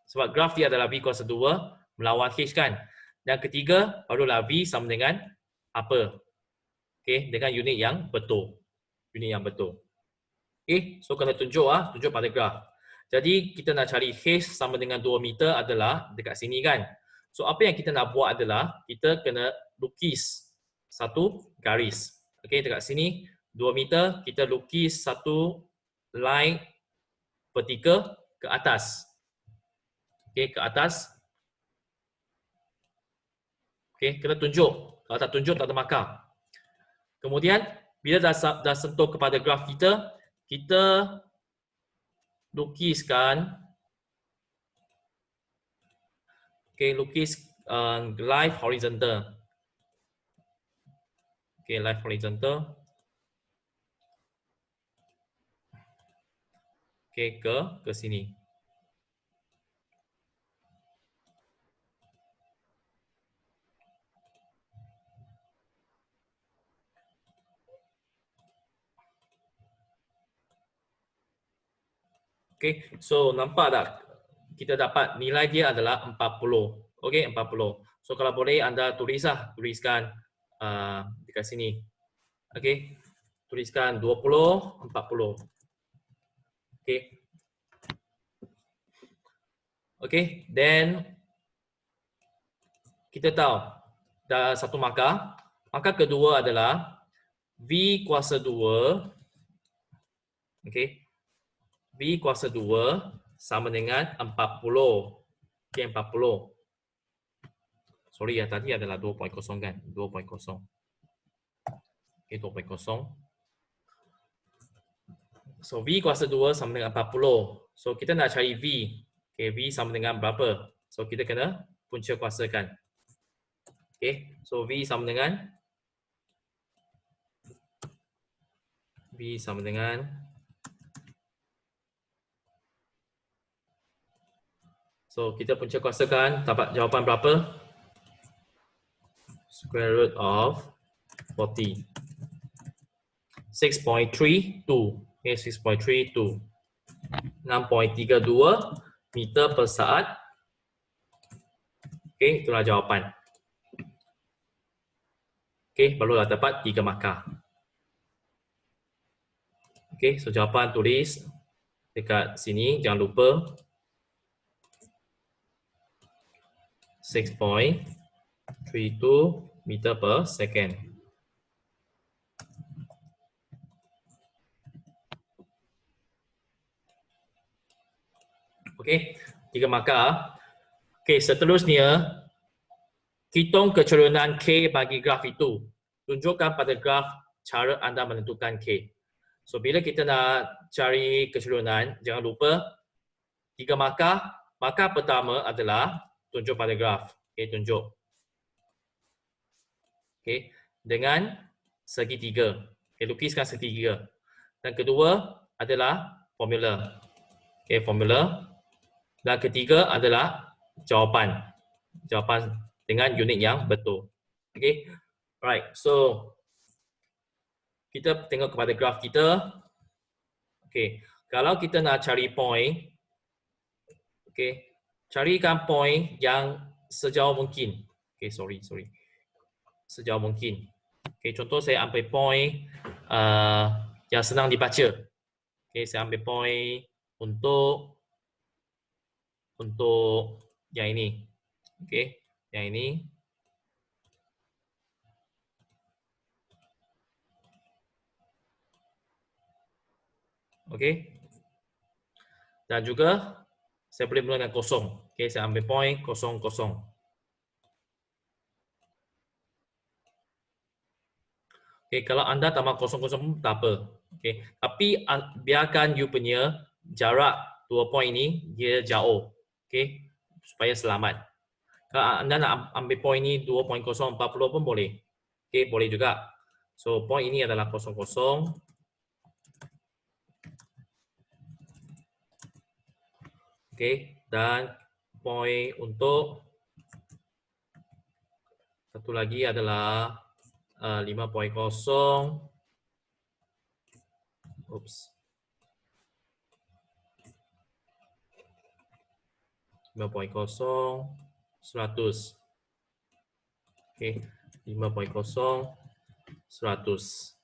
Sebab graf dia adalah V kuasa 2 melawan H kan. Dan ketiga, barulah V sama dengan apa. Okey, dengan unit yang betul. Unit yang betul. Okey, so kena tunjuk tunjuk pada graf. Jadi kita nak cari H sama dengan 2 meter adalah dekat sini kan. So apa yang kita nak buat adalah kita kena lukis satu garis. Okey, dekat sini 2 meter kita lukis satu line vertikal ke atas. Okey, ke atas. Okey, kena tunjuk. Kalau tak tunjuk tak ada markah. Kemudian bila dah sentuh kepada graf kita, kita lukiskan lukis live horizontal. Live horizontal. Ke sini. So nampak tak? Kita dapat nilai dia adalah 40. 40. So kalau boleh anda tuliskan dekat sini. Tuliskan 20, 40. Then kita tahu dah satu markah. Markah kedua adalah V kuasa 2. V kuasa 2 sama dengan 40. 40. Sorry tadi adalah 2.0 kan? 2.0. 2.0. So V kuasa 2 sama dengan 40. So kita nak cari V. V sama dengan berapa? So kita kena punca kuasakan. So V sama dengan so kita punca kuasakan, dapat jawapan berapa? Square root of 40. 6.32. 6.32. 6.32 meter per saat. Itulah jawapan. Barulah dapat 3 markah. So jawapan tulis dekat sini, jangan lupa. 6.32 meter per second. Okey, 3 markah. Okey, seterusnya hitung kecerunan K bagi graf itu. Tunjukkan pada graf cara anda menentukan K. So bila kita nak cari kecerunan, jangan lupa 3 markah. Markah pertama adalah tunjuk pada graf. Okey, tunjuk. Okey, dengan segitiga. Okey, lukiskan segitiga. Dan kedua adalah formula. Okey, formula. Dan ketiga adalah jawapan. Jawapan dengan unit yang betul. Okey. Alright. So kita tengok kepada graf kita. Okey. Kalau kita nak cari point, okey, carikan point yang sejauh mungkin. Okey, sorry. Sejauh mungkin. Okey, contoh saya ambil point yang senang dibaca. Okey, saya ambil point untuk yang ini. Okey, yang ini. Okey. Dan juga saya boleh mula dengan kosong. Okey, saya ambil point 0, 0. Okey, kalau anda tambah 0, 0 tak apa. Okey, tapi biarkan you punya jarak 2 point ini dia jauh. Okey, supaya selamat. Kalau anda nak ambil point ni 2.040 pun boleh. Okey, boleh juga. So, point ini adalah 00. Okey, dan point untuk satu lagi adalah 5.0. Oops. 5.0 100. Okey, 5.0 100.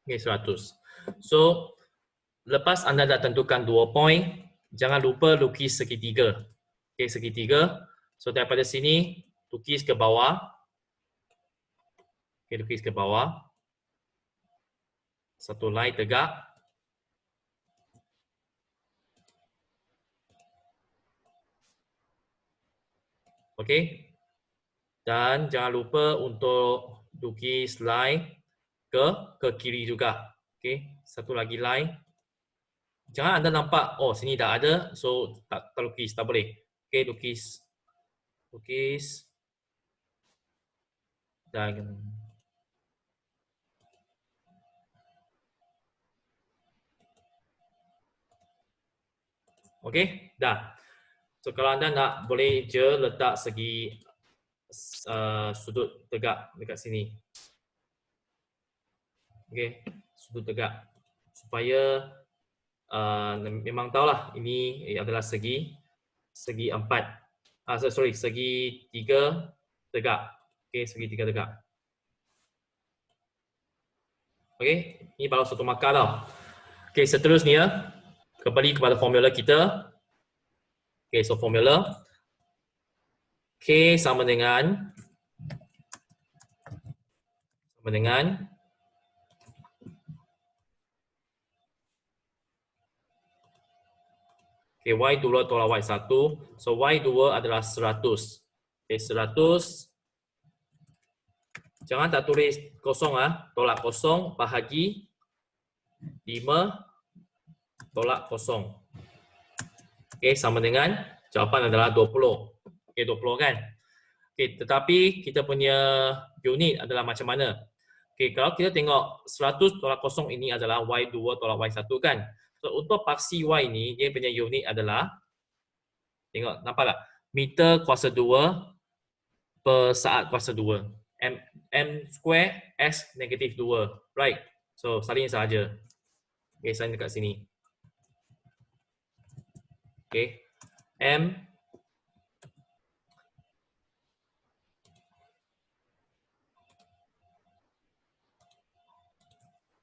Okey, 100. So, lepas anda dah tentukan 2 point, jangan lupa lukis segitiga. Okey, segitiga. So, daripada sini, lukis ke bawah. Okey, lukis ke bawah. Satu line tegak. Okey. Dan jangan lupa untuk lukis line ke kiri juga. Okey, satu lagi line. Jangan anda nampak, oh sini dah ada, so tak lukis, tak boleh. Okey, lukis. Lukis. Dan okey, dah. So kalau anda nak, boleh je letak segi sudut tegak dekat sini. Okey, sudut tegak. Supaya memang tahulah ini adalah segi 4. Sorry, segi 3 tegak. Okey, segi 3 tegak. Okey, ini baru satu markah tau. Okey, seterusnya kembali kepada formula kita. Okey, so formula K sama dengan Y2 tolak Y1. So Y2 adalah 100. Okey, 100. Jangan tak tulis kosong tolak kosong bahagi 5 tolak kosong. Okey, sama dengan jawapan adalah 20. Okey, 20 kan? Okey, tetapi kita punya unit adalah macam mana? Okey, kalau kita tengok 100 tolak kosong ini adalah Y2 tolak Y1 kan? So, untuk paksi Y ini, dia punya unit adalah, tengok, nampak tak? Meter kuasa 2 per saat kuasa 2. M square S negatif 2. Right? So, salin sahaja. Okey, salin dekat sini. Okey. M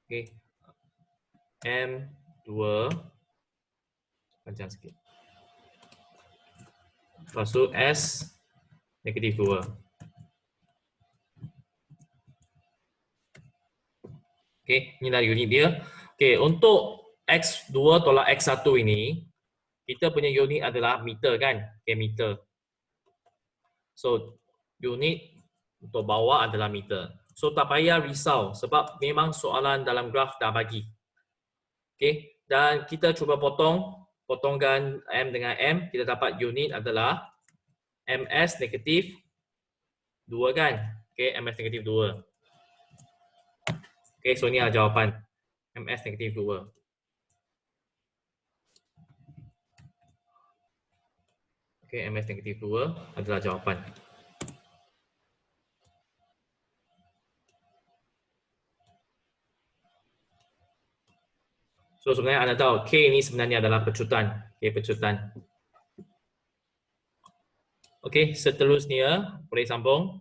okey. M2 panjang sikit. Lepas tu S negatif 2. Okey, inilah unit dia. Okey, untuk X2 tolak X1 ini, kita punya unit adalah meter kan? Okey, meter. So, unit untuk bawah adalah meter. So, tak payah risau sebab memang soalan dalam graf dah bagi. Okey, dan kita cuba potongkan M dengan M, kita dapat unit adalah MS negatif 2 kan? Okey, MS negatif 2. Okey, so ini adalah jawapan. MS negatif 2. Okey, MS negatif 2 adalah jawapan. So sebenarnya anda tahu K ini sebenarnya adalah pecutan. Okey, pecutan. Okey, seterusnya boleh sambung.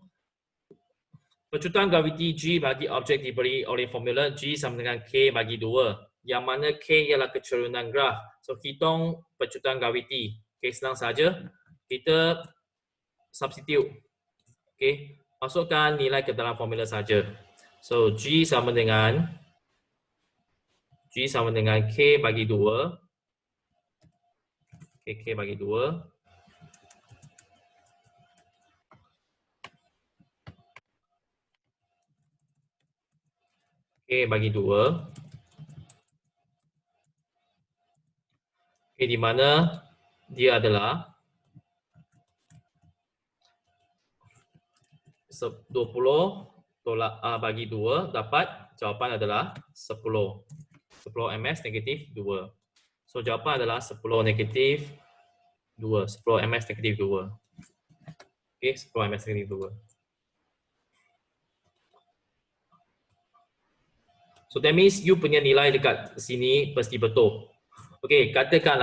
Pecutan graviti G bagi objek diberi oleh formula G sama dengan K bagi 2. Yang mana K ialah kecerunan graf. So, hitung pecutan graviti. Okey, senang saja. Kita substitute. Okey, masukkan nilai ke dalam formula saja. So, G sama dengan K bagi 2. Okay, K bagi 2. K bagi 2 di mana dia adalah 20 bagi 2 dapat jawapan adalah 10. 10 ms negatif 2. So jawapan adalah 10 negatif 2. 10 ms negatif 2. Okay, 10 ms negatif 2. So that means you punya nilai dekat sini pasti betul. Okay, katakan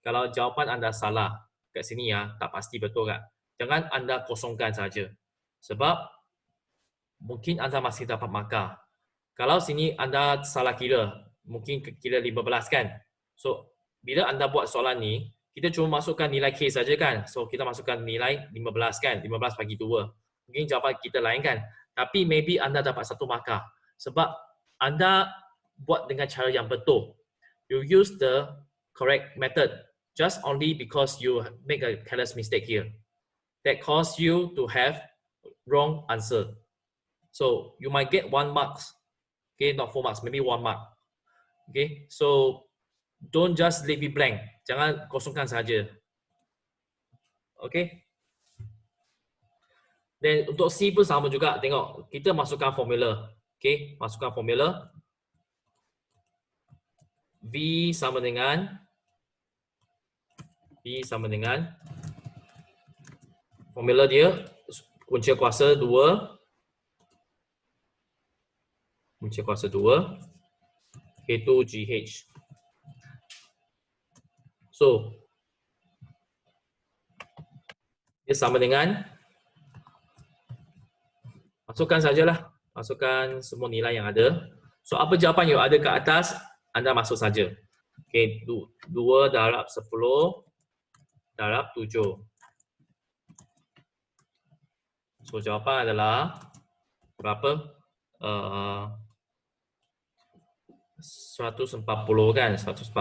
kalau jawapan anda salah kat sini ya, tak pasti betul kan. Jangan anda kosongkan saja. Sebab mungkin anda masih dapat markah. Kalau sini anda salah kira, mungkin kira 15 kan. So, bila anda buat soalan ni, kita cuma masukkan nilai K saja kan. So, kita masukkan nilai 15 kan. 15 bagi 2. Mungkin jawapan kita lain kan. Tapi maybe anda dapat 1 markah. Sebab anda buat dengan cara yang betul. You use the correct method just only because you make a careless mistake here. That cause you to have wrong answer. So you might get 1 marks. Okay, not 4 marks, maybe 1 mark. Okay, so don't just leave it blank. Jangan kosongkan saja. Okay. Dan untuk C pun sama juga. Tengok, kita masukkan formula. Okay, masukkan formula. V sama dengan formula dia punca kuasa 2 K2GH. So dia sama dengan, masukkan sajalah, masukkan semua nilai yang ada. So apa jawapan yang ada ke atas, anda masuk saja. Okay, 2 darab 10 darab 7. So jawapan adalah berapa? 140 kan, 140.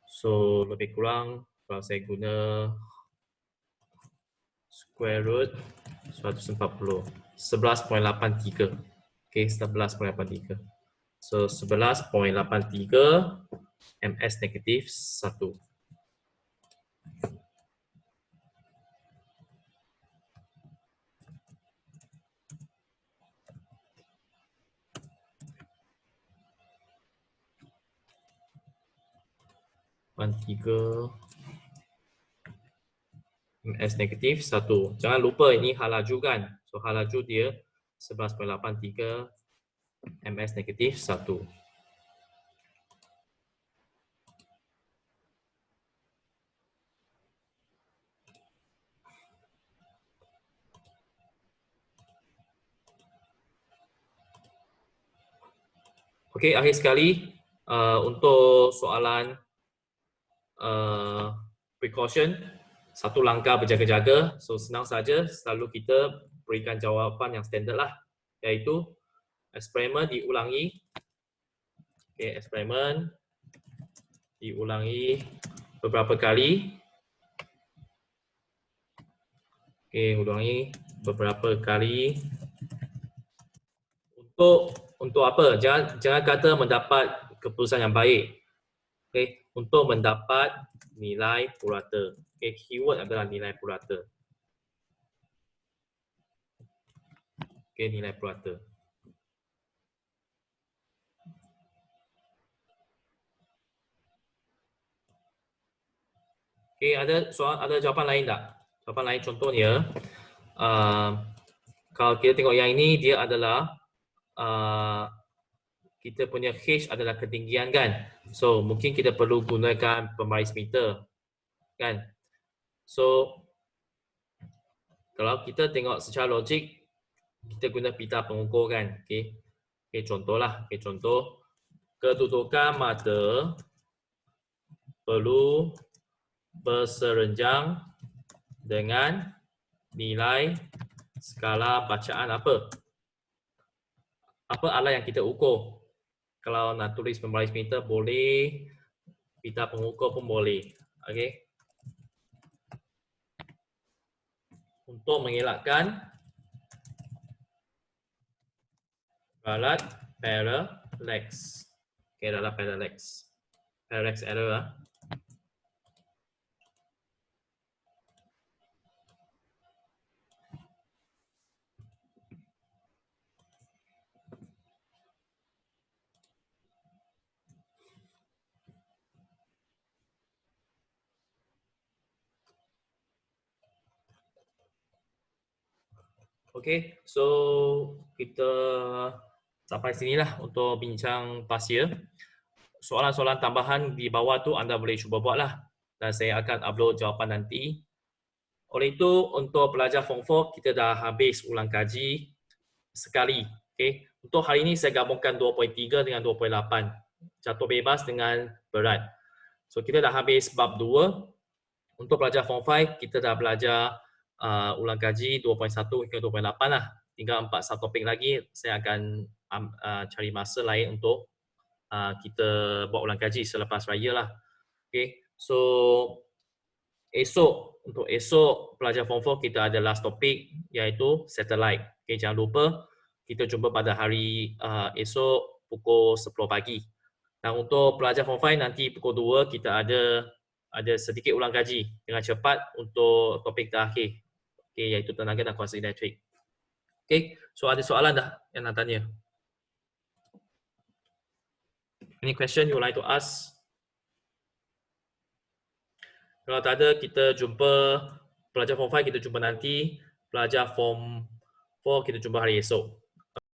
So lebih kurang kalau saya guna square root 140, 11.83. Okay, 11.83. So 11.83 ms negatif 1. ms negatif 1. Jangan lupa ini hal laju kan. So hal laju dia 11.83 ms negatif 1. Okey, akhir sekali untuk soalan precaution, satu langkah berjaga-jaga. So senang saja, selalu kita berikan jawapan yang standard lah, iaitu eksperimen diulangi. Okay, eksperimen diulangi beberapa kali. Okay, ulangi beberapa kali. Untuk apa? Jangan kata mendapat keputusan yang baik. Okay, untuk mendapat nilai purata. Okay, keyword adalah nilai purata. Okay, nilai purata. Okay, ada jawapan lain tak? Jawapan lain contohnya, kalau kita tengok yang ini, dia adalah kita punya H adalah ketinggian kan. So mungkin kita perlu gunakan pembaris meter kan. So kalau kita tengok secara logik, kita guna pita pengukur kan. Okay, contohlah. Okay, contoh kedudukan mata perlu berserenjang dengan nilai skala bacaan apa? Apa alat yang kita ukur? Kalau nak tulis pembaris meter boleh, pita pengukur pun boleh. Okey. Untuk mengelakkan alat parallax. Okey, alat parallax. Parallax error ah. Okay, so kita sampai sinilah untuk bincang past year. Soalan-soalan tambahan di bawah tu anda boleh cuba buatlah dan saya akan upload jawapan nanti. Oleh itu, untuk pelajar Form 4, kita dah habis ulang kaji sekali. Okay. Untuk hari ini, saya gabungkan 2.3 dengan 2.8. Jatuh bebas dengan berat. So, kita dah habis bab 2. Untuk pelajar Form 5, kita dah belajar ulang kaji 2.1 hingga 2.8 lah. Tinggal 4 satu topik lagi, saya akan cari masa lain untuk kita buat ulang kaji selepas raya lah. Okay. So, untuk esok pelajar Form 4 kita ada last topik iaitu satellite. Okay, jangan lupa kita jumpa pada hari esok pukul 10 pagi. Dan untuk pelajar Form 5 nanti pukul 2 kita ada sedikit ulang kaji dengan cepat untuk topik terakhir. Okay, iaitu tenaga dan kuasa elektrik. Okay, so ada soalan dah yang nak tanya? Any question you would like to ask? Kalau tak ada, kita jumpa pelajar Form 5 kita jumpa nanti. Pelajar Form 4 kita jumpa hari esok.